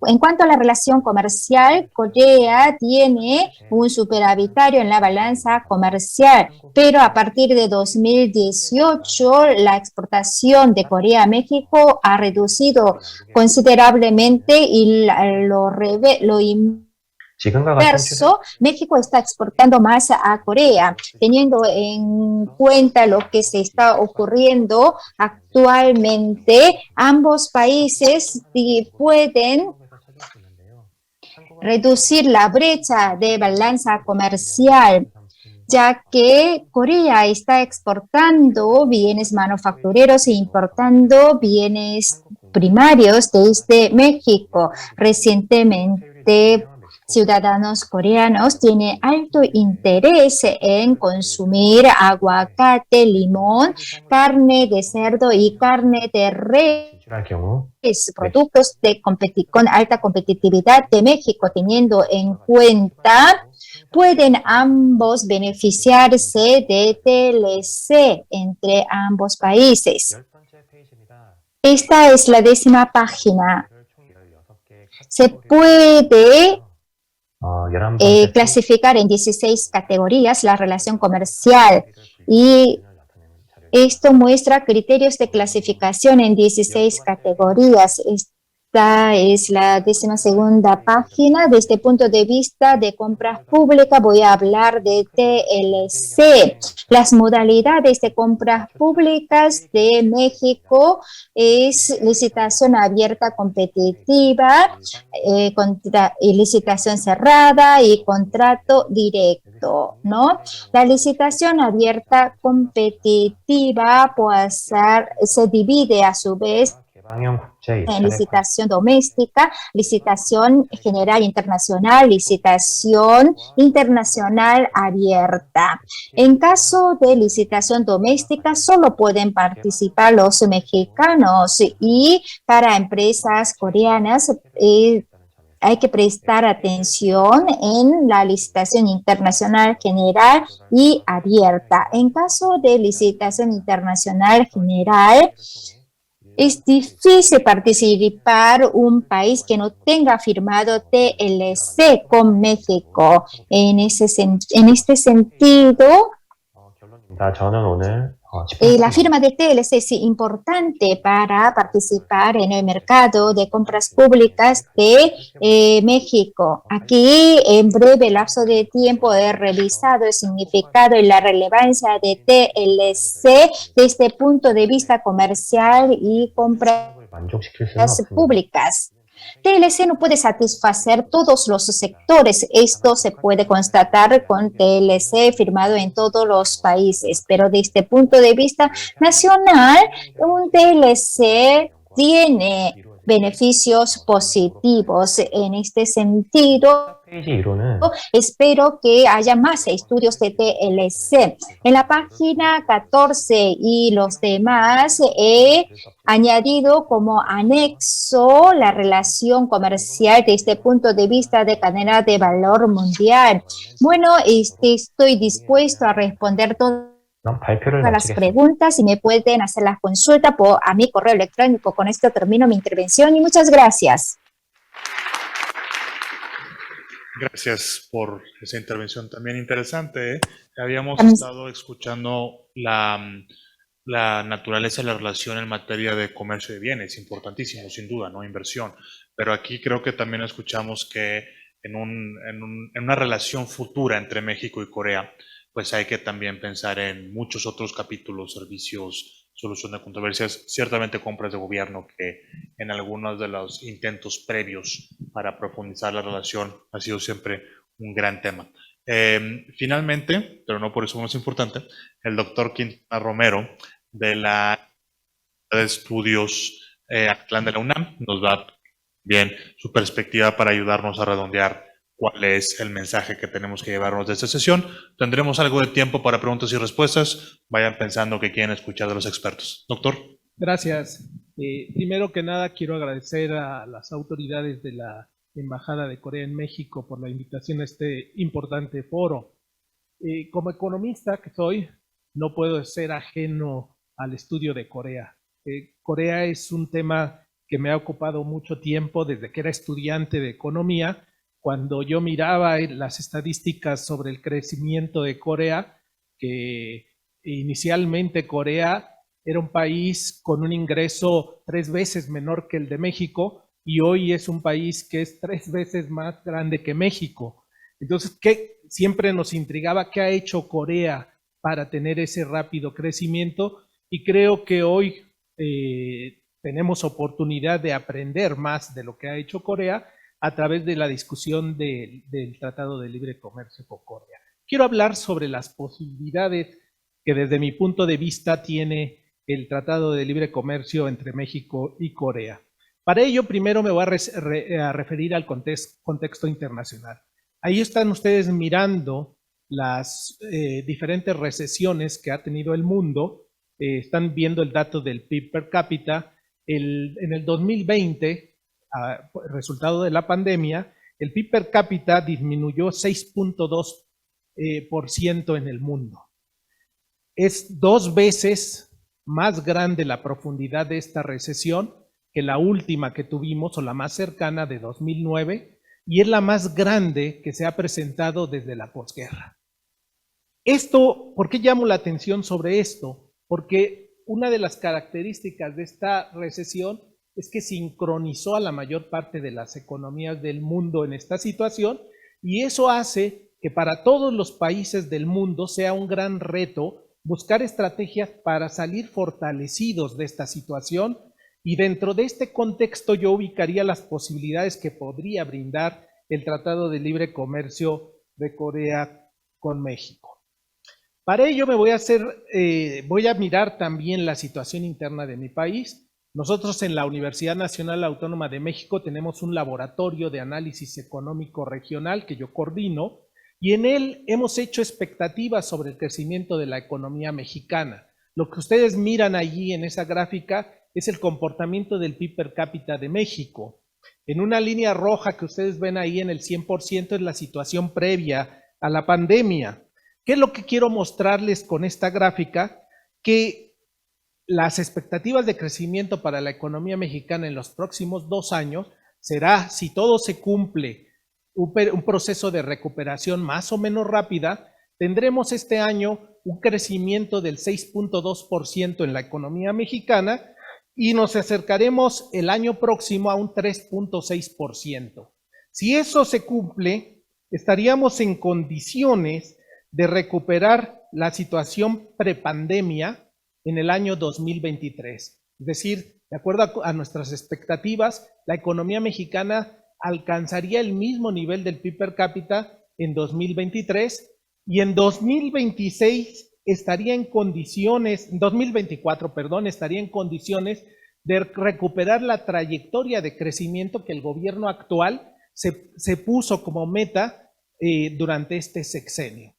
En cuanto a la relación comercial, Corea tiene un superavitario en la balanza comercial, pero a partir de 2018 la exportación de Corea a México ha reducido considerablemente y lo inverso, México está exportando más a Corea, teniendo en cuenta lo que se está ocurriendo actualmente. Ambos países pueden reducir la brecha de balanza comercial, ya que Corea está exportando bienes manufactureros e importando bienes primarios desde México. Recientemente, ciudadanos coreanos tienen alto interés en consumir aguacate, limón, carne de cerdo y carne de res, productos con alta competitividad de México. Teniendo en cuenta, pueden ambos beneficiarse de TLC entre ambos países. Esta es la 10ª página. Se puede clasificar en 16 categorías la relación comercial y esto muestra criterios de clasificación en 16 categorías. Esta es la 12ª página. Desde el punto de vista de compras públicas voy a hablar de TLC. Las modalidades de compras públicas de México es licitación abierta competitiva, licitación cerrada y contrato directo, ¿no? La licitación abierta competitiva se divide a su vez en licitación doméstica, licitación general internacional, licitación internacional abierta. En caso de licitación doméstica, solo pueden participar los mexicanos y para empresas coreanas hay que prestar atención en la licitación internacional general y abierta. En caso de licitación internacional general, es difícil participar un país que no tenga firmado TLC con México. En este sentido, la firma de TLC es importante para participar en el mercado de compras públicas de México. Aquí, en breve lapso de tiempo, he revisado el significado y la relevancia de TLC desde el punto de vista comercial y compras públicas. TLC no puede satisfacer todos los sectores. Esto se puede constatar con TLC firmado en todos los países, pero desde el punto de vista nacional, un TLC tiene beneficios positivos. En este sentido, espero que haya más estudios de TLC. En la página 14 y los demás he añadido como anexo la relación comercial desde el punto de vista de cadena de valor mundial. Bueno, estoy dispuesto a responder todas las preguntas y me pueden hacer las consultas a mi correo electrónico. Con esto termino mi intervención y muchas gracias. Gracias por esa intervención también interesante. Habíamos estado escuchando la naturaleza de la relación en materia de comercio de bienes, importantísimo, sin duda, ¿no? Inversión. Pero aquí creo que también escuchamos que en una relación futura entre México y Corea, pues hay que también pensar en muchos otros capítulos, servicios solución de controversias, ciertamente compras de gobierno que en algunos de los intentos previos para profundizar la relación ha sido siempre un gran tema. Finalmente, pero no por eso menos importante, el doctor Quintana Romero de la de Estudios Acatlán de la UNAM nos va bien su perspectiva para ayudarnos a redondear cuál es el mensaje que tenemos que llevarnos de esta sesión. Tendremos algo de tiempo para preguntas y respuestas. Vayan pensando que quieren escuchar de los expertos. Doctor. Gracias. Primero que nada, quiero agradecer a las autoridades de la Embajada de Corea en México por la invitación a este importante foro. Como economista que soy, no puedo ser ajeno al estudio de Corea. Corea es un tema que me ha ocupado mucho tiempo desde que era estudiante de economía. Cuando yo miraba las estadísticas sobre el crecimiento de Corea, que inicialmente Corea era un país con un ingreso 3 veces menor que el de México y hoy es un país que es 3 veces más grande que México. Entonces, siempre nos intrigaba qué ha hecho Corea para tener ese rápido crecimiento y creo que hoy tenemos oportunidad de aprender más de lo que ha hecho Corea a través de la discusión del Tratado de Libre Comercio con Corea. Quiero hablar sobre las posibilidades que desde mi punto de vista tiene el Tratado de Libre Comercio entre México y Corea. Para ello, primero me voy a referir al contexto internacional. Ahí están ustedes mirando las diferentes recesiones que ha tenido el mundo. Están viendo el dato del PIB per cápita. En el 2020, resultado de la pandemia, el PIB per cápita disminuyó 6.2% en el mundo. Es 2 veces más grande la profundidad de esta recesión que la última que tuvimos, o la más cercana, de 2009, y es la más grande que se ha presentado desde la posguerra. ¿Por qué llamo la atención sobre esto? Porque una de las características de esta recesión es que sincronizó a la mayor parte de las economías del mundo en esta situación y eso hace que para todos los países del mundo sea un gran reto buscar estrategias para salir fortalecidos de esta situación y dentro de este contexto yo ubicaría las posibilidades que podría brindar el Tratado de Libre Comercio de Corea con México. Para ello voy a mirar también la situación interna de mi país. Nosotros en la Universidad Nacional Autónoma de México tenemos un laboratorio de análisis económico regional que yo coordino y en él hemos hecho expectativas sobre el crecimiento de la economía mexicana. Lo que ustedes miran allí en esa gráfica es el comportamiento del PIB per cápita de México. En una línea roja que ustedes ven ahí en el 100% es la situación previa a la pandemia. ¿Qué es lo que quiero mostrarles con esta gráfica? Que las expectativas de crecimiento para la economía mexicana en los próximos 2 años será, si todo se cumple, un proceso de recuperación más o menos rápida, tendremos este año un crecimiento del 6.2% en la economía mexicana y nos acercaremos el año próximo a un 3.6%. Si eso se cumple, estaríamos en condiciones de recuperar la situación prepandemia en el año 2023. Es decir, de acuerdo a nuestras expectativas, la economía mexicana alcanzaría el mismo nivel del PIB per cápita en 2023 y en 2026 estaría en condiciones, 2024, perdón, estaría en condiciones de recuperar la trayectoria de crecimiento que el gobierno actual se puso como meta durante este sexenio.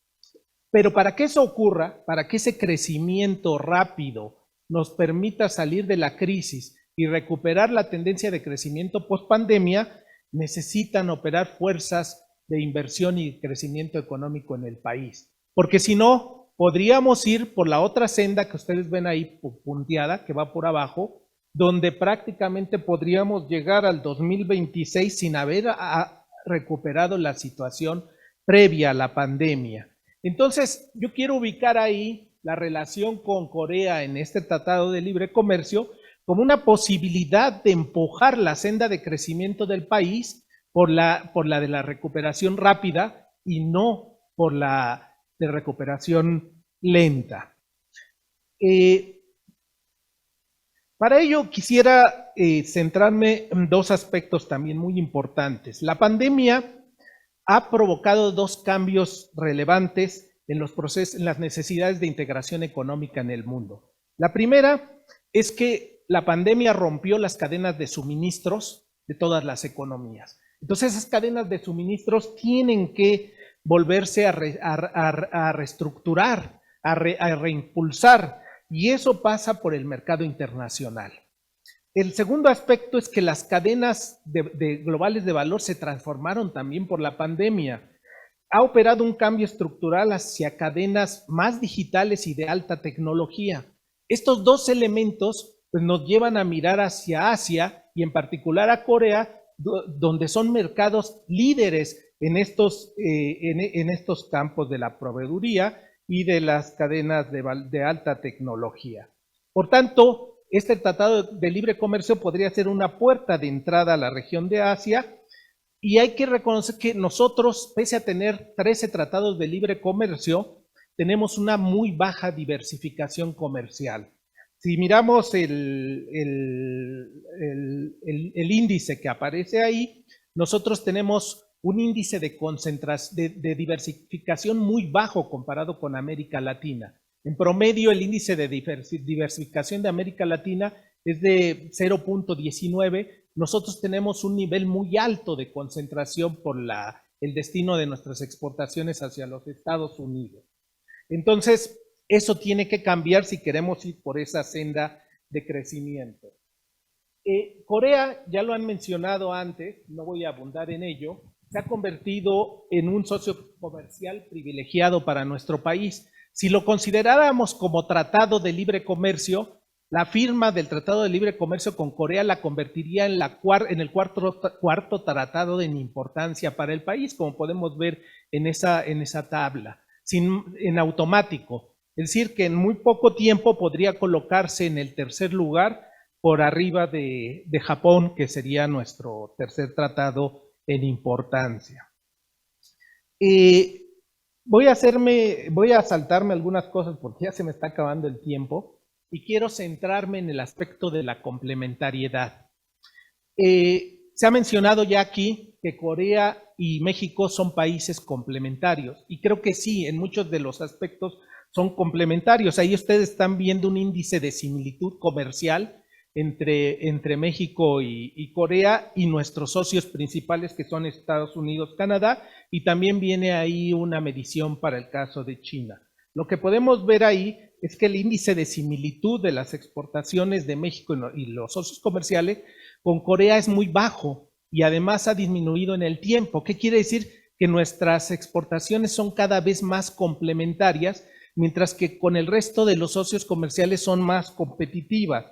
Pero para que eso ocurra, para que ese crecimiento rápido nos permita salir de la crisis y recuperar la tendencia de crecimiento post-pandemia, necesitan operar fuerzas de inversión y crecimiento económico en el país. Porque si no, podríamos ir por la otra senda que ustedes ven ahí punteada, que va por abajo, donde prácticamente podríamos llegar al 2026 sin haber recuperado la situación previa a la pandemia. Entonces, yo quiero ubicar ahí la relación con Corea en este Tratado de Libre Comercio como una posibilidad de empujar la senda de crecimiento del país por la de la recuperación rápida y no por la de recuperación lenta. Para ello quisiera centrarme en dos aspectos también muy importantes. La pandemia ha provocado dos cambios relevantes en los procesos, en las necesidades de integración económica en el mundo. La primera es que la pandemia rompió las cadenas de suministros de todas las economías. Entonces esas cadenas de suministros tienen que volverse a reestructurar, a reimpulsar, y eso pasa por el mercado internacional. El segundo aspecto es que las cadenas globales de valor se transformaron también por la pandemia. Ha operado un cambio estructural hacia cadenas más digitales y de alta tecnología. Estos dos elementos pues, nos llevan a mirar hacia Asia y en particular a Corea, donde son mercados líderes en estos campos de la proveeduría y de las cadenas de alta tecnología. Por tanto, este tratado de libre comercio podría ser una puerta de entrada a la región de Asia, y hay que reconocer que nosotros, pese a tener 13 tratados de libre comercio, tenemos una muy baja diversificación comercial. Si miramos el índice que aparece ahí, nosotros tenemos un índice de diversificación muy bajo comparado con América Latina. En promedio, el índice de diversificación de América Latina es de 0.19. Nosotros tenemos un nivel muy alto de concentración por el destino de nuestras exportaciones hacia los Estados Unidos. Entonces, eso tiene que cambiar si queremos ir por esa senda de crecimiento. Corea, ya lo han mencionado antes, no voy a abundar en ello, se ha convertido en un socio comercial privilegiado para nuestro país. Si lo consideráramos como tratado de libre comercio, la firma del Tratado de Libre Comercio con Corea la convertiría en el cuarto tratado en importancia para el país, como podemos ver en esa tabla, en automático. Es decir, que en muy poco tiempo podría colocarse en el tercer lugar por arriba de Japón, que sería nuestro tercer tratado en importancia. Voy a saltarme algunas cosas porque ya se me está acabando el tiempo y quiero centrarme en el aspecto de la complementariedad. Se ha mencionado ya aquí que Corea y México son países complementarios y creo que sí, en muchos de los aspectos son complementarios. Ahí ustedes están viendo un índice de similitud comercial entre México y Corea y nuestros socios principales que son Estados Unidos, Canadá, y también viene ahí una medición para el caso de China. Lo que podemos ver ahí es que el índice de similitud de las exportaciones de México y los socios comerciales con Corea es muy bajo y además ha disminuido en el tiempo. ¿Qué quiere decir? Que nuestras exportaciones son cada vez más complementarias, mientras que con el resto de los socios comerciales son más competitivas.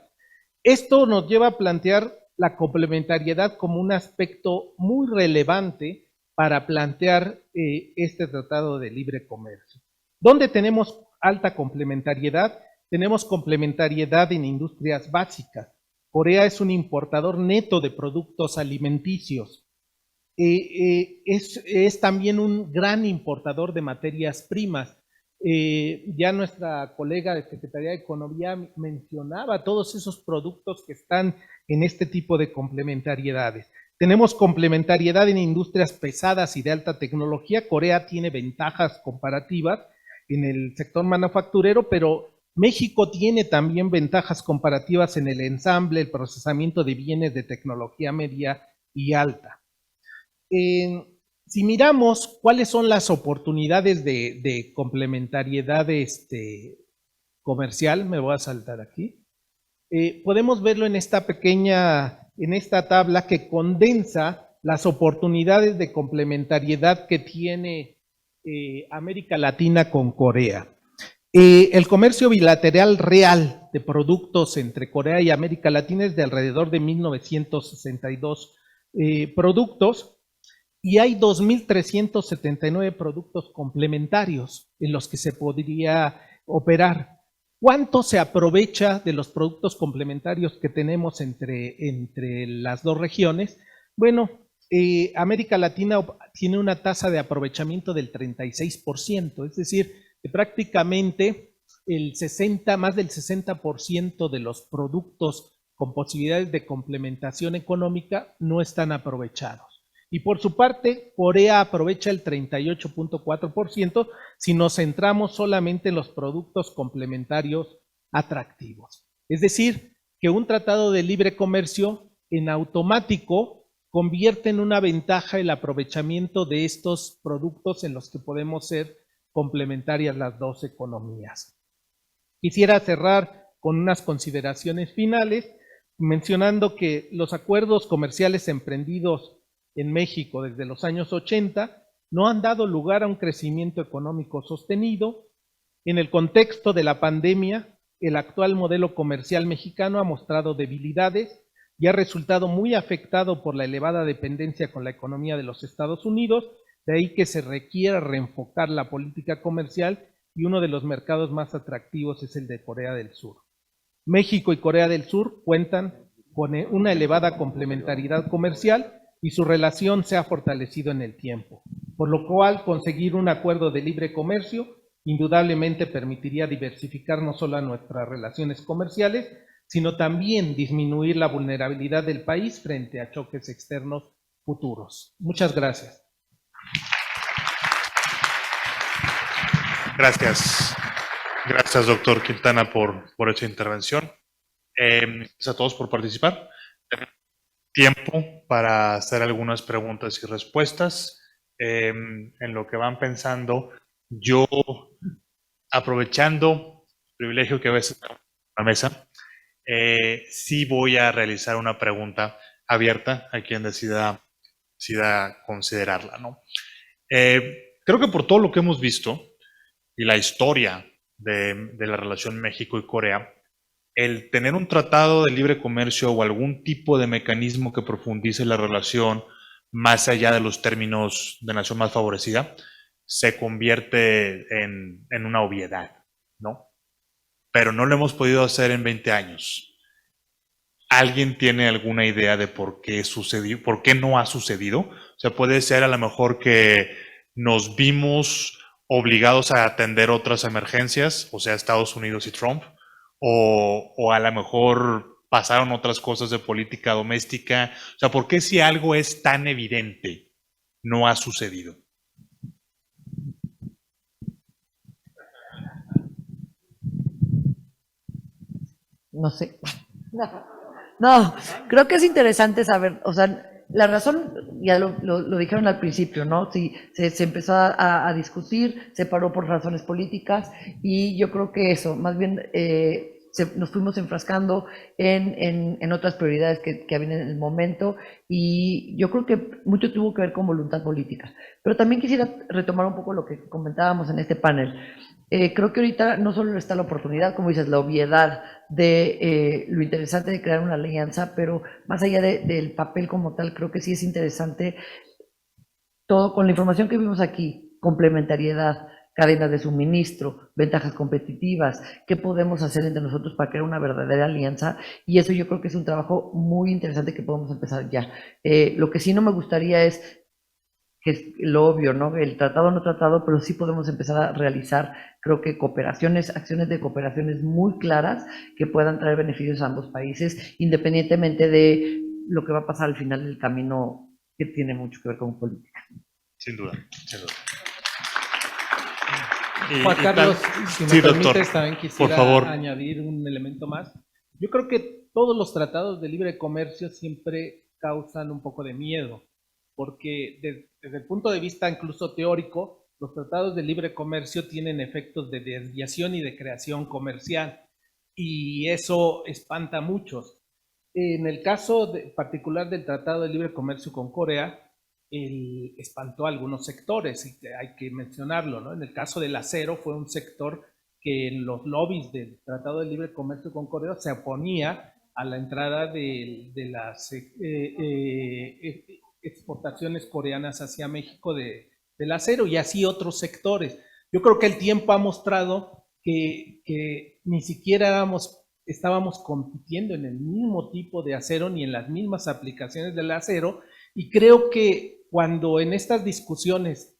Esto nos lleva a plantear la complementariedad como un aspecto muy relevante para plantear este tratado de libre comercio. ¿Dónde tenemos alta complementariedad? Tenemos complementariedad en industrias básicas. Corea es un importador neto de productos alimenticios. Es también un gran importador de materias primas. Ya nuestra colega de Secretaría de Economía mencionaba todos esos productos que están en este tipo de complementariedades. Tenemos complementariedad en industrias pesadas y de alta tecnología. Corea tiene ventajas comparativas en el sector manufacturero, pero México tiene también ventajas comparativas en el ensamble, el procesamiento de bienes de tecnología media y alta. Si miramos cuáles son las oportunidades de complementariedad comercial, me voy a saltar aquí, podemos verlo en esta tabla que condensa las oportunidades de complementariedad que tiene América Latina con Corea. El comercio bilateral real de productos entre Corea y América Latina es de alrededor de 1.962 productos, y hay 2.379 productos complementarios en los que se podría operar. ¿Cuánto se aprovecha de los productos complementarios que tenemos entre las dos regiones? Bueno, América Latina tiene una tasa de aprovechamiento del 36%, es decir, que prácticamente más del 60% de los productos con posibilidades de complementación económica no están aprovechados. Y por su parte, Corea aprovecha el 38.4% si nos centramos solamente en los productos complementarios atractivos. Es decir, que un tratado de libre comercio en automático convierte en una ventaja el aprovechamiento de estos productos en los que podemos ser complementarias las dos economías. Quisiera cerrar con unas consideraciones finales, mencionando que los acuerdos comerciales emprendidos en México desde los años 80 no han dado lugar a un crecimiento económico sostenido. En el contexto de la pandemia, el actual modelo comercial mexicano ha mostrado debilidades y ha resultado muy afectado por la elevada dependencia con la economía de los Estados Unidos, de ahí que se requiera reenfocar la política comercial y uno de los mercados más atractivos es el de Corea del Sur. México y Corea del Sur cuentan con una elevada complementariedad comercial y su relación se ha fortalecido en el tiempo, por lo cual conseguir un acuerdo de libre comercio indudablemente permitiría diversificar no solo nuestras relaciones comerciales, sino también disminuir la vulnerabilidad del país frente a choques externos futuros. Muchas gracias. Gracias. Gracias, doctor Quintana, por esta intervención. Gracias a todos por participar. Tiempo para hacer algunas preguntas y respuestas. En lo que van pensando, yo, aprovechando el privilegio que a veces tengo en la mesa, sí voy a realizar una pregunta abierta a quien decida considerarla, ¿no? Creo que por todo lo que hemos visto y la historia de la relación México y Corea, el tener un tratado de libre comercio o algún tipo de mecanismo que profundice la relación más allá de los términos de nación más favorecida, se convierte en una obviedad, ¿no? Pero no lo hemos podido hacer en 20 años. ¿Alguien tiene alguna idea de por qué sucedió, por qué no ha sucedido? O sea, puede ser a lo mejor que nos vimos obligados a atender otras emergencias, o sea, Estados Unidos y Trump, o a lo mejor pasaron otras cosas de política doméstica. O sea, ¿por qué si algo es tan evidente no ha sucedido? No sé. No, creo que es interesante saber, o sea, la razón, ya lo dijeron al principio, ¿no? Sí, se empezó a discutir, se paró por razones políticas y yo creo que eso, más bien nos fuimos enfrascando en otras prioridades que habían en el momento y yo creo que mucho tuvo que ver con voluntad política. Pero también quisiera retomar un poco lo que comentábamos en este panel. Creo que ahorita no solo está la oportunidad, como dices, la obviedad de lo interesante de crear una alianza, pero más allá del papel como tal, creo que sí es interesante todo con la información que vimos aquí, complementariedad, cadenas de suministro, ventajas competitivas, qué podemos hacer entre nosotros para crear una verdadera alianza, y eso yo creo que es un trabajo muy interesante que podemos empezar ya. Lo que sí no me gustaría es que es lo obvio, ¿no? El tratado no tratado, pero sí podemos empezar a realizar, creo que acciones de cooperaciones muy claras que puedan traer beneficios a ambos países, independientemente de lo que va a pasar al final del camino, que tiene mucho que ver con política. Sin duda, sin duda. Juan Carlos, si me sí, permites, doctor, también por quisiera favor. añadir un elemento más. Yo creo que todos los tratados de libre comercio siempre causan un poco de miedo, porque desde el punto de vista incluso teórico, los tratados de libre comercio tienen efectos de desviación y de creación comercial, y eso espanta a muchos. En el caso particular del Tratado de Libre Comercio con Corea, espantó a algunos sectores, y hay que mencionarlo, ¿no? En el caso del acero fue un sector que en los lobbies del Tratado de Libre Comercio con Corea se oponía a la entrada de las exportaciones coreanas hacia México del acero, y así otros sectores. Yo creo que el tiempo ha mostrado que ni siquiera estábamos compitiendo en el mismo tipo de acero ni en las mismas aplicaciones del acero, y creo que cuando en estas discusiones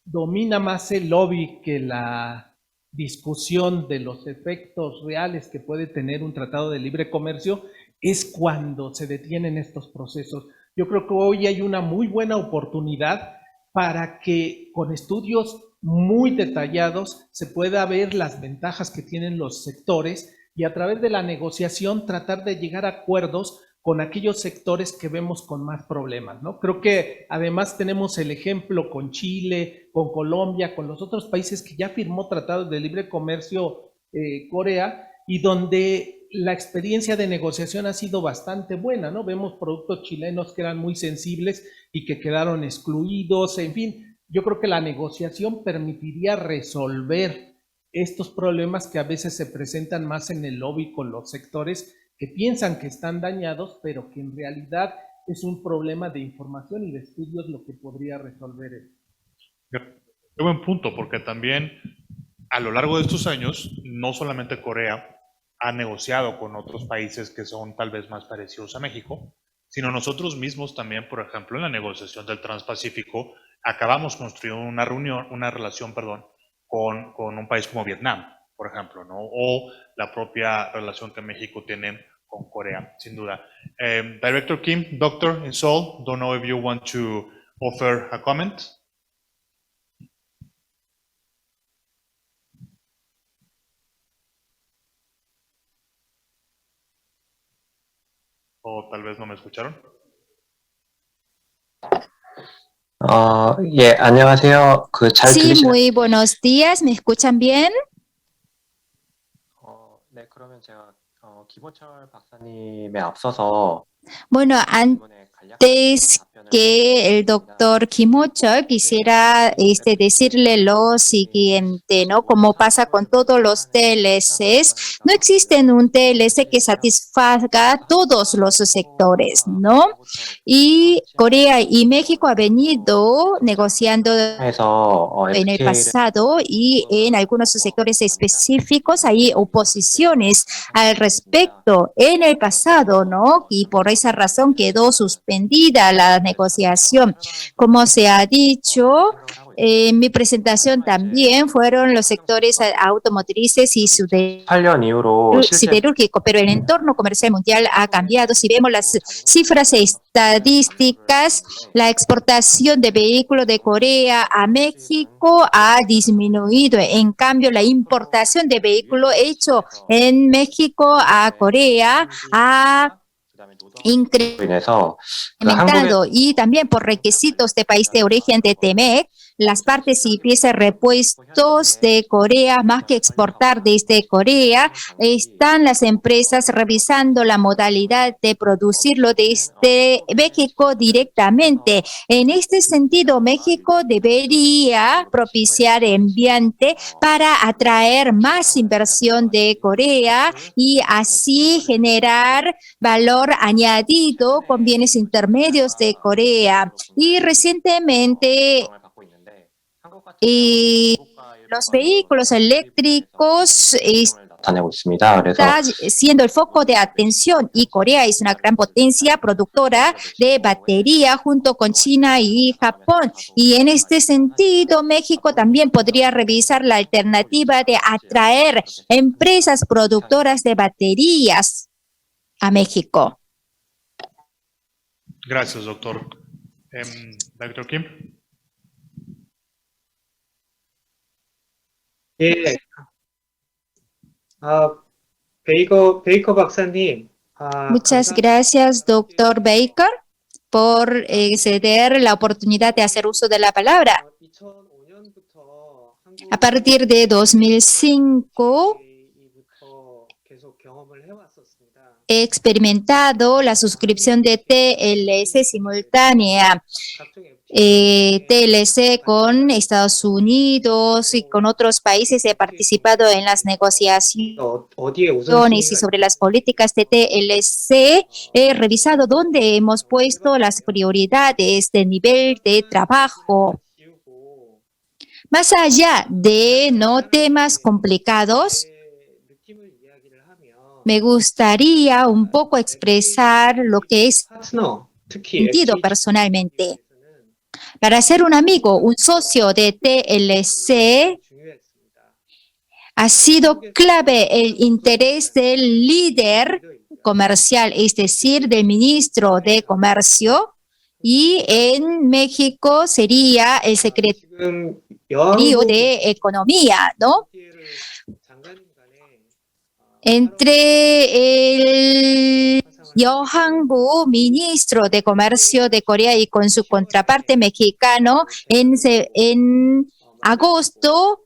domina más el lobby que la discusión de los efectos reales que puede tener un tratado de libre comercio, es cuando se detienen estos procesos. Yo creo que hoy hay una muy buena oportunidad para que con estudios muy detallados se pueda ver las ventajas que tienen los sectores y a través de la negociación tratar de llegar a acuerdos con aquellos sectores que vemos con más problemas, ¿no? Creo que además tenemos el ejemplo con Chile, con Colombia, con los otros países que ya firmó tratados de libre comercio Corea y donde la experiencia de negociación ha sido bastante buena, ¿no? Vemos productos chilenos que eran muy sensibles y que quedaron excluidos, en fin, yo creo que la negociación permitiría resolver estos problemas que a veces se presentan más en el lobby con los sectores que piensan que están dañados, pero que en realidad es un problema de información y de estudios lo que podría resolver esto. Qué buen punto, porque también a lo largo de estos años, no solamente Corea ha negociado con otros países que son tal vez más parecidos a México, sino nosotros mismos también, por ejemplo, en la negociación del Transpacífico, acabamos construyendo una relación, con un país como Vietnam, por ejemplo, ¿no? O la propia relación que México tiene con Corea, sin duda. Director Kim, Doctor in Seoul, don't know if you want to offer a comment. O tal vez no me escucharon. 예, 안녕하세요. 잘 Sí, 들리시나요? muy buenos días. ¿Me escuchan bien? 네, 그러면 제가 김호철 박사님에 앞서서 Bueno, 이번에 antes que el doctor Kim Ho-chol, quisiera decirle lo siguiente, ¿no? Como pasa con todos los TLCs, no existe un TLC que satisfaga todos los sectores, ¿no? Y Corea y México ha venido negociando en el pasado y en algunos sectores específicos hay oposiciones al respecto en el pasado, ¿no? Y por esa razón quedó suspendida la negociación. Como se ha dicho, en mi presentación también fueron los sectores automotrices y siderúrgico, pero el entorno comercial mundial ha cambiado. Si vemos las cifras estadísticas, la exportación de vehículos de Corea a México ha disminuido. En cambio, la importación de vehículos hecho en México a Corea ha incrementado, y también por requisitos de país de origen de TEMEC, las partes y piezas repuestos de Corea, más que exportar desde Corea, están las empresas revisando la modalidad de producirlo desde México directamente. En este sentido, México debería propiciar ambiente para atraer más inversión de Corea y así generar valor añadido con bienes intermedios de Corea. Y recientemente los vehículos eléctricos está siendo el foco de atención y Corea es una gran potencia productora de batería junto con China y Japón. Y en este sentido, México también podría revisar la alternativa de atraer empresas productoras de baterías a México. Gracias, doctor. Doctor Kim. 예, 베이커 박사님. Muchas gracias, doctor Baker, por ceder la oportunidad de hacer uso de la palabra. A partir de 2005, he experimentado la suscripción de TLC simultánea, TLC con Estados Unidos y con otros países. He participado en las negociaciones y sobre las políticas de TLC he revisado dónde hemos puesto las prioridades de nivel de trabajo. Más allá de temas complicados, me gustaría un poco expresar lo que he sentido personalmente. Para ser un amigo, un socio de TLC, ha sido clave el interés del líder comercial, es decir, del ministro de Comercio, y en México sería el secretario 지금 de Economía, ¿no? 장관님 간에 Entre el Johan Bu, ministro de Comercio de Corea, y con su contraparte mexicano, en agosto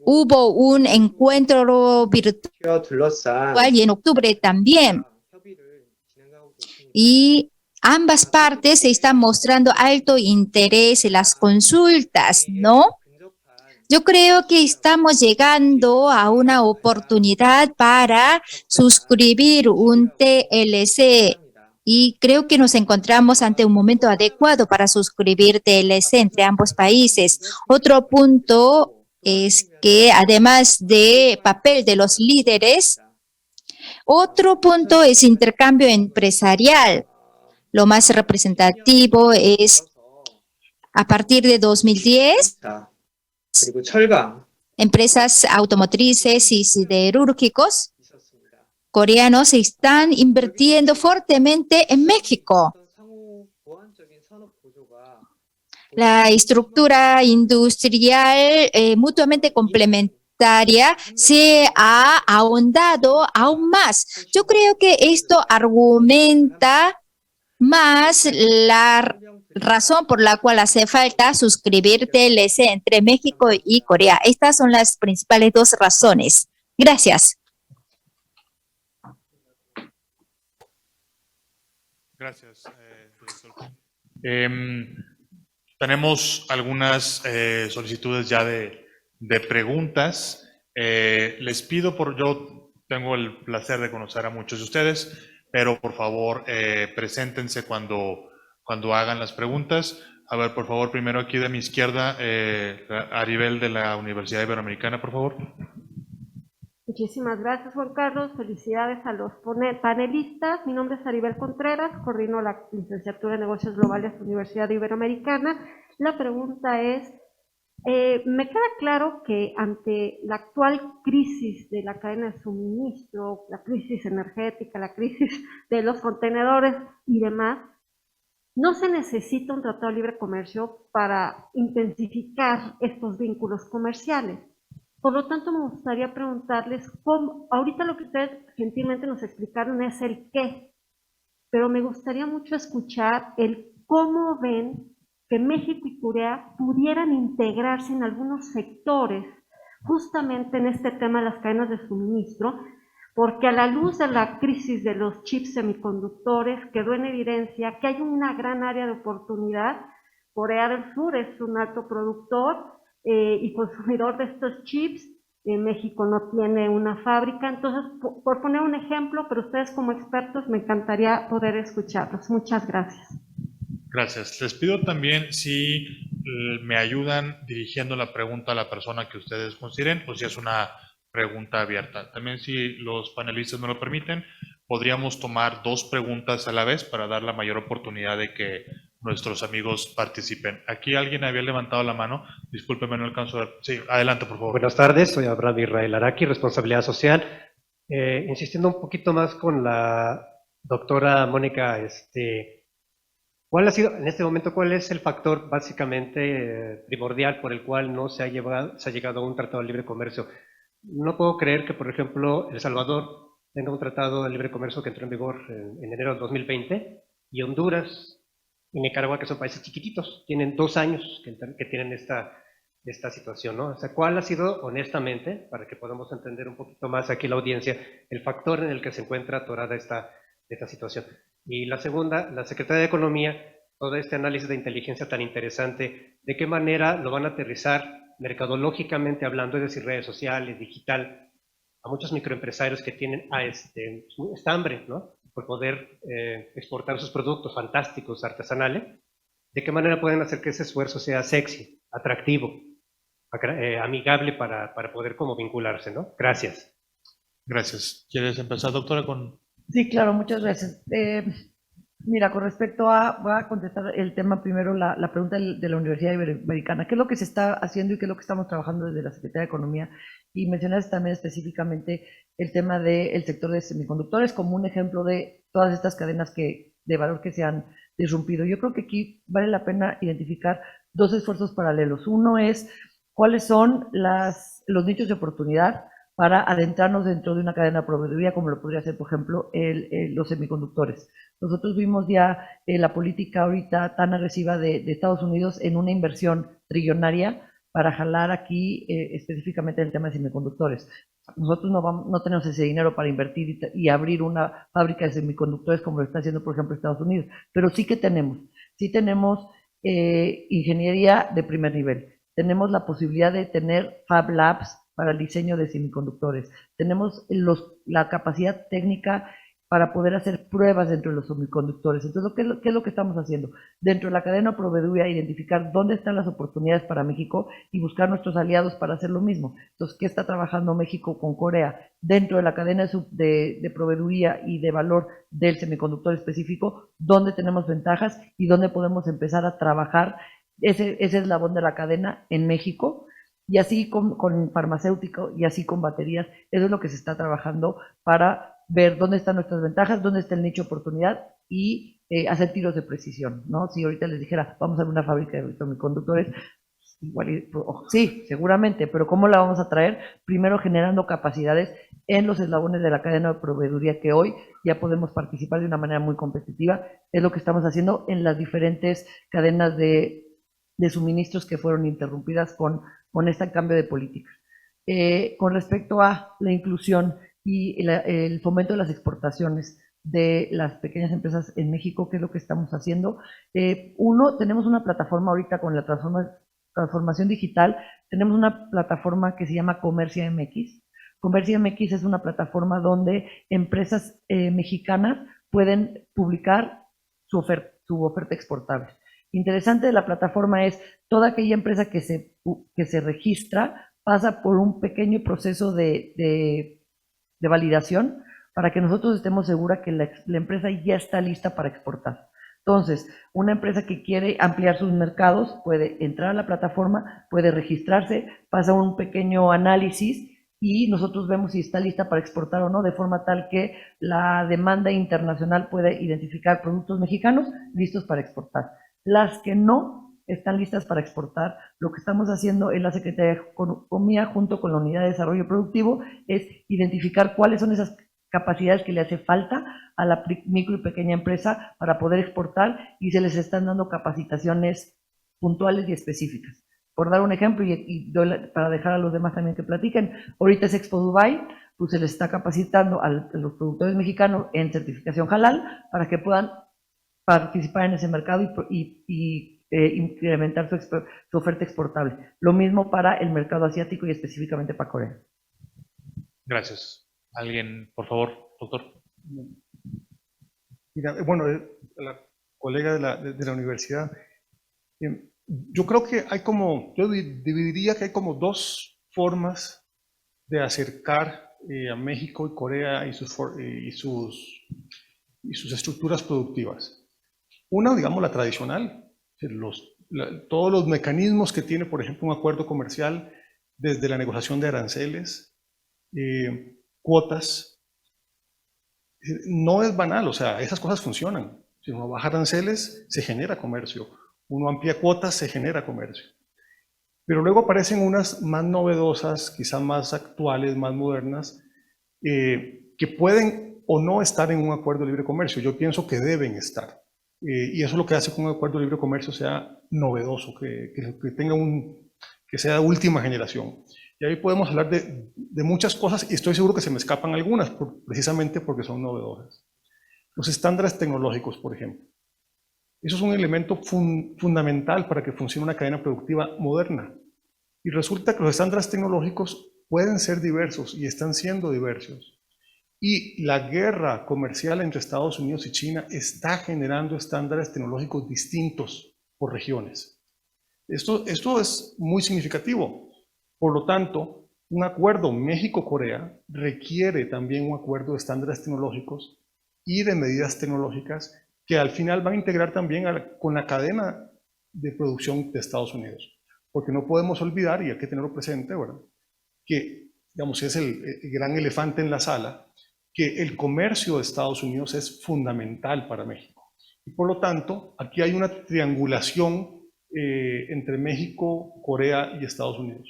hubo un encuentro virtual 둘러싼 y en octubre también. 협의를 진행하고 계십니다. Y ambas partes se están mostrando alto interés en las consultas, ¿no? Yo creo que estamos llegando a una oportunidad para suscribir un TLC y creo que nos encontramos ante un momento adecuado para suscribir TLC entre ambos países. Otro punto es que además de papel de los líderes, otro punto es intercambio empresarial. Lo más representativo es a partir de 2010, 그리고 철강 empresas automotrices y siderúrgicos 있었습니다. coreanos están invirtiendo fuertemente en México. 상호 보완적인 산업 구조가 La estructura industrial mutuamente complementaria se ha ahondado aún más. Yo creo que esto argumenta más la razón por la cual hace falta suscribir TLC entre México y Corea. Estas son las principales dos razones. Gracias. Gracias, director. Tenemos algunas solicitudes ya de preguntas. Les pido, yo tengo el placer de conocer a muchos de ustedes, pero por favor preséntense cuando hagan las preguntas. A ver, por favor, primero aquí de mi izquierda, Aribel de la Universidad Iberoamericana, por favor. Muchísimas gracias, Juan Carlos. Felicidades a los panelistas. Mi nombre es Aribel Contreras, coordino la licenciatura en Negocios Globales de la Universidad Iberoamericana. La pregunta es, me queda claro que ante la actual crisis de la cadena de suministro, la crisis energética, la crisis de los contenedores y demás, no se necesita un tratado de libre comercio para intensificar estos vínculos comerciales. Por lo tanto, me gustaría preguntarles cómo, ahorita lo que ustedes gentilmente nos explicaron es el qué, pero me gustaría mucho escuchar el cómo ven que México y Corea pudieran integrarse en algunos sectores, justamente en este tema de las cadenas de suministro, porque a la luz de la crisis de los chips semiconductores quedó en evidencia que hay una gran área de oportunidad. Corea del Sur es un alto productor y consumidor de estos chips. México no tiene una fábrica. Entonces, por poner un ejemplo, pero ustedes como expertos me encantaría poder escucharlos. Muchas gracias. Gracias. Les pido también si me ayudan dirigiendo la pregunta a la persona que ustedes consideren o si es una pregunta abierta. También, si los panelistas me lo permiten, podríamos tomar 2 preguntas a la vez para dar la mayor oportunidad de que nuestros amigos participen. Aquí alguien había levantado la mano. Discúlpeme, no alcanzo a ver. Sí, adelante, por favor. Buenas tardes, soy Abraham Israel Araki, responsabilidad social. Insistiendo un poquito más con la doctora Mónica, ¿cuál ha sido, en este momento, cuál es el factor básicamente primordial por el cual no se ha llegado a un tratado de libre comercio? No puedo creer que, por ejemplo, El Salvador tenga un tratado de libre comercio que entró en vigor en enero de 2020 y Honduras y Nicaragua, que son países chiquititos, tienen 2 años que tienen esta situación, ¿no? O sea, ¿cuál ha sido, honestamente, para que podamos entender un poquito más aquí la audiencia, el factor en el que se encuentra atorada esta situación? Y la segunda, la Secretaría de Economía, todo este análisis de inteligencia tan interesante, ¿de qué manera lo van a aterrizar mercadológicamente hablando, es decir, redes sociales, digital, a muchos microempresarios que tienen esta hambre, ¿no?, por poder exportar sus productos fantásticos, artesanales? ¿De qué manera pueden hacer que ese esfuerzo sea sexy, atractivo, amigable para poder como vincularse, ¿no? Gracias. Gracias. ¿Quieres empezar, doctora, con...? Sí, claro, muchas gracias. Mira, con respecto voy a contestar el tema primero, la pregunta de la Universidad Iberoamericana. ¿Qué es lo que se está haciendo y qué es lo que estamos trabajando desde la Secretaría de Economía? Y mencionaste también específicamente el tema del sector de semiconductores como un ejemplo de todas estas cadenas de valor que se han disrumpido. Yo creo que aquí vale la pena identificar dos esfuerzos paralelos. Uno es cuáles son los nichos de oportunidad para adentrarnos dentro de una cadena de proveeduría, como lo podría ser, por ejemplo, los semiconductores. Nosotros vimos ya la política ahorita tan agresiva de Estados Unidos en una inversión trillonaria para jalar aquí específicamente el tema de semiconductores. Nosotros no tenemos ese dinero para invertir y abrir una fábrica de semiconductores como lo está haciendo, por ejemplo, Estados Unidos, pero sí tenemos ingeniería de primer nivel. Tenemos la posibilidad de tener Fab Labs para el diseño de semiconductores. Tenemos la capacidad técnica para poder hacer pruebas dentro de los semiconductores. Entonces, ¿qué es lo que estamos haciendo? Dentro de la cadena de proveeduría, identificar dónde están las oportunidades para México y buscar nuestros aliados para hacer lo mismo. Entonces, ¿qué está trabajando México con Corea? Dentro de la cadena de proveeduría y de valor del semiconductor específico, ¿dónde tenemos ventajas y dónde podemos empezar a trabajar ese eslabón de la cadena en México? Y así con farmacéutico y así con baterías. Eso es lo que se está trabajando para ver dónde están nuestras ventajas, dónde está el nicho de oportunidad y hacer tiros de precisión, ¿no? Si ahorita les dijera, vamos a ver una fábrica de semiconductores, igual, sí, seguramente, pero ¿cómo la vamos a traer? Primero generando capacidades en los eslabones de la cadena de proveeduría que hoy ya podemos participar de una manera muy competitiva. Es lo que estamos haciendo en las diferentes cadenas de suministros que fueron interrumpidas con este cambio de política. Con respecto a la inclusión y el fomento de las exportaciones de las pequeñas empresas en México, ¿qué es lo que estamos haciendo? Tenemos una plataforma ahorita con la transformación digital, tenemos una plataforma que se llama Comercia MX. Comercia MX es una plataforma donde empresas mexicanas pueden publicar su oferta exportable. Interesante de la plataforma es toda aquella empresa que se registra pasa por un pequeño proceso de validación para que nosotros estemos seguros que la empresa ya está lista para exportar. Entonces, una empresa que quiere ampliar sus mercados puede entrar a la plataforma, puede registrarse, pasa un pequeño análisis y nosotros vemos si está lista para exportar o no, de forma tal que la demanda internacional puede identificar productos mexicanos listos para exportar. Las que no están listas para exportar, lo que estamos haciendo en la Secretaría de Economía junto con la Unidad de Desarrollo Productivo es identificar cuáles son esas capacidades que le hace falta a la micro y pequeña empresa para poder exportar y se les están dando capacitaciones puntuales y específicas. Por dar un ejemplo y para dejar a los demás también que platiquen, ahorita es Expo Dubai, pues se les está capacitando a los productores mexicanos en certificación halal para que puedan participar en ese mercado y incrementar su oferta exportable. Lo mismo para el mercado asiático y específicamente para Corea. Gracias. ¿Alguien, por favor, doctor? Mira, bueno, la colega de la universidad, yo creo que yo dividiría que hay como dos formas de acercar a México y Corea y sus estructuras productivas. Una, digamos, la tradicional, todos los mecanismos que tiene, por ejemplo, un acuerdo comercial, desde la negociación de aranceles, cuotas, no es banal, o sea, esas cosas funcionan. Si uno baja aranceles, se genera comercio. Uno amplía cuotas, se genera comercio. Pero luego aparecen unas más novedosas, quizás más actuales, más modernas, que pueden o no estar en un acuerdo de libre comercio. Yo pienso que deben estar. Y eso es lo que hace que un acuerdo de libre comercio sea novedoso, que sea de última generación. Y ahí podemos hablar de muchas cosas y estoy seguro que se me escapan algunas, precisamente porque son novedosas. Los estándares tecnológicos, por ejemplo. Eso es un elemento fundamental para que funcione una cadena productiva moderna. Y resulta que los estándares tecnológicos pueden ser diversos y están siendo diversos. Y la guerra comercial entre Estados Unidos y China está generando estándares tecnológicos distintos por regiones. Esto es muy significativo. Por lo tanto, un acuerdo México-Corea requiere también un acuerdo de estándares tecnológicos y de medidas tecnológicas que al final van a integrar también con la cadena de producción de Estados Unidos. Porque no podemos olvidar, y hay que tenerlo presente, ¿verdad?, que digamos, es el gran elefante en la sala, que el comercio de Estados Unidos es fundamental para México. Y por lo tanto, aquí hay una triangulación entre México, Corea y Estados Unidos.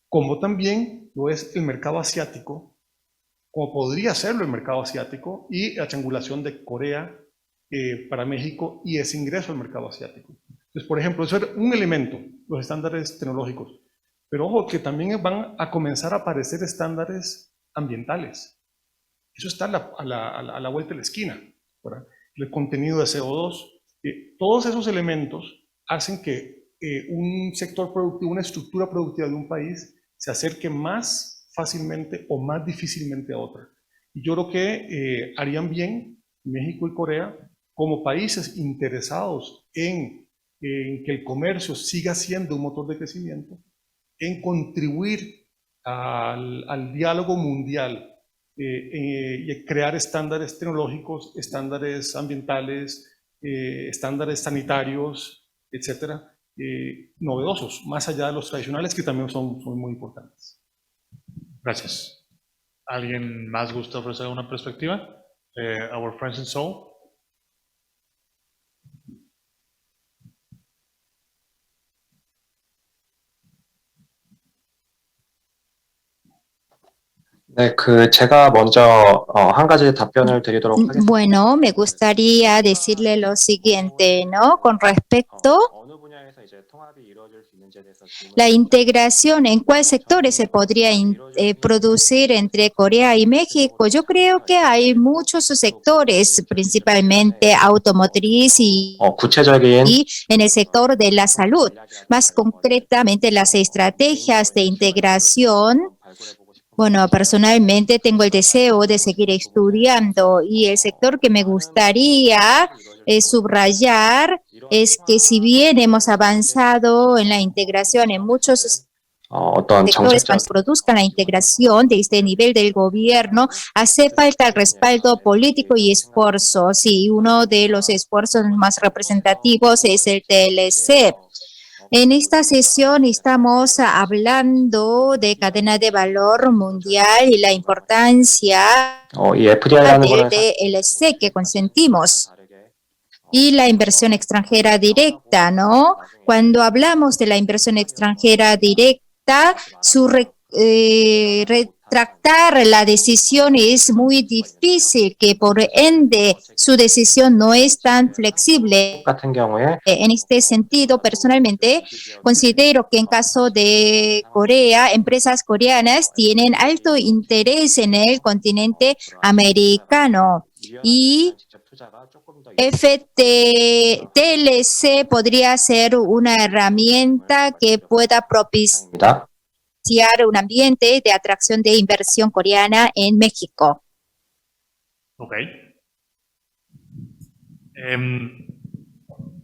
Como también lo es el mercado asiático, como podría serlo el mercado asiático, y la triangulación de Corea para México y ese ingreso al mercado asiático. Entonces, por ejemplo, eso es un elemento, los estándares tecnológicos. Pero ojo, que también van a comenzar a aparecer estándares ambientales. Eso está a la vuelta de la esquina, ¿verdad? El contenido de CO2. Todos esos elementos hacen que un sector productivo, una estructura productiva de un país se acerque más fácilmente o más difícilmente a otra. Y yo creo que harían bien México y Corea como países interesados en que el comercio siga siendo un motor de crecimiento, en contribuir al diálogo mundial y crear estándares tecnológicos, estándares ambientales, estándares sanitarios, etcétera, novedosos, más allá de los tradicionales que también son muy importantes. Gracias. ¿Alguien más gusta ofrecer una perspectiva? Our friends in Seoul. 네, 제가 먼저 한 가지 답변을 드리도록 하겠습니다. Bueno, me gustaría decirle lo siguiente, ¿no? Con respecto 어느 분야에서 이제 통합이 이루어질 수 있는지에 대해서 la integración, ¿en cuáles sectores se podría producir entre Corea y México? Yo creo que hay muchos sectores, principalmente automotriz y 구체적인 en el sector de la salud. Más concretamente, las estrategias de integración. Bueno, personalmente tengo el deseo de seguir estudiando y el sector que me gustaría subrayar es que si bien hemos avanzado en la integración en muchos sectores que produzcan la integración de este nivel del gobierno, hace falta el respaldo político y esfuerzos, y uno de los esfuerzos más representativos es el TLC. En esta sesión estamos hablando de cadena de valor mundial y la importancia del TLC que consentimos. Y la inversión extranjera directa, ¿no? Cuando hablamos de la inversión extranjera directa, retractar la decisión es muy difícil, que por ende su decisión no es tan flexible. En este sentido, personalmente, considero que en caso de Corea, empresas coreanas tienen alto interés en el continente americano y TLC podría ser una herramienta que pueda propiciar un ambiente de atracción de inversión coreana en México. Ok.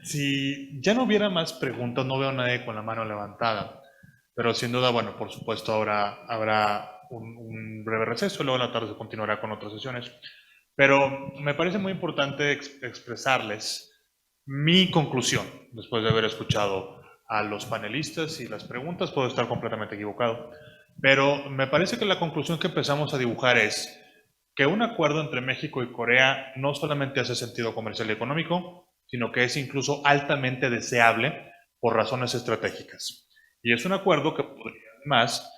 Si ya no hubiera más preguntas, no veo a nadie con la mano levantada, pero sin duda, bueno, por supuesto ahora habrá un breve receso, luego en la tarde se continuará con otras sesiones, pero me parece muy importante expresarles mi conclusión después de haber escuchado a los panelistas y las preguntas. Puedo estar completamente equivocado, pero me parece que la conclusión que empezamos a dibujar es que un acuerdo entre México y Corea no solamente hace sentido comercial y económico, sino que es incluso altamente deseable por razones estratégicas. Y es un acuerdo que podría además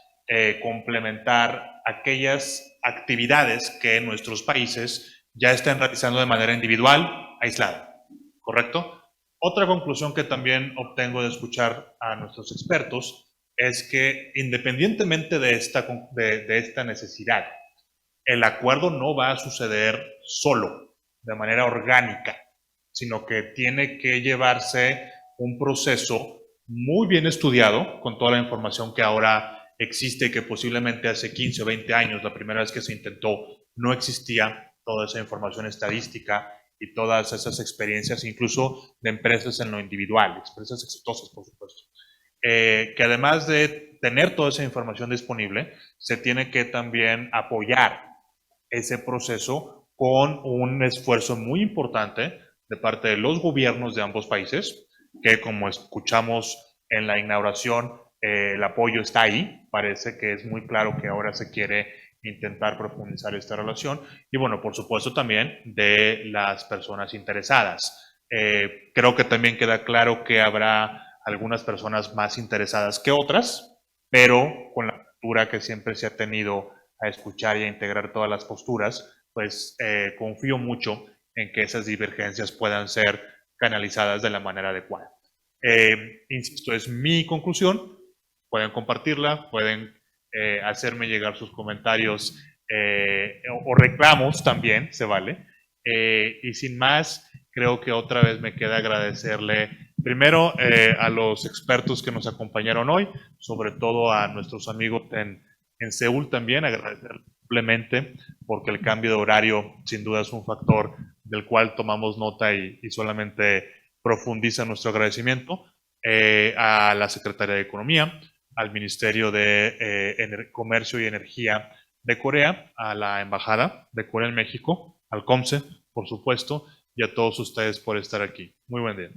complementar aquellas actividades que nuestros países ya están realizando de manera individual, aislada. ¿Correcto? Otra conclusión que también obtengo de escuchar a nuestros expertos es que independientemente de esta necesidad, el acuerdo no va a suceder solo, de manera orgánica, sino que tiene que llevarse un proceso muy bien estudiado con toda la información que ahora existe y que posiblemente hace 15 o 20 años, la primera vez que se intentó, no existía toda esa información estadística y todas esas experiencias, incluso de empresas en lo individual, empresas exitosas, por supuesto. Que además de tener toda esa información disponible, se tiene que también apoyar ese proceso con un esfuerzo muy importante de parte de los gobiernos de ambos países, que como escuchamos en la inauguración, el apoyo está ahí, parece que es muy claro que ahora se quiere intentar profundizar esta relación y bueno, por supuesto también de las personas interesadas. Creo que también queda claro que habrá algunas personas más interesadas que otras, pero con la apertura que siempre se ha tenido a escuchar y a integrar todas las posturas, pues confío mucho en que esas divergencias puedan ser canalizadas de la manera adecuada. Insisto, es mi conclusión, pueden compartirla, pueden hacerme llegar sus comentarios o reclamos también, se vale. Y sin más, creo que otra vez me queda agradecerle primero a los expertos que nos acompañaron hoy, sobre todo a nuestros amigos en Seúl también, agradecerles simplemente porque el cambio de horario sin duda es un factor del cual tomamos nota y solamente profundiza nuestro agradecimiento, a la Secretaría de Economía, al Ministerio de Comercio y Energía de Corea, a la Embajada de Corea en México, al COMSE, por supuesto, y a todos ustedes por estar aquí. Muy buen día.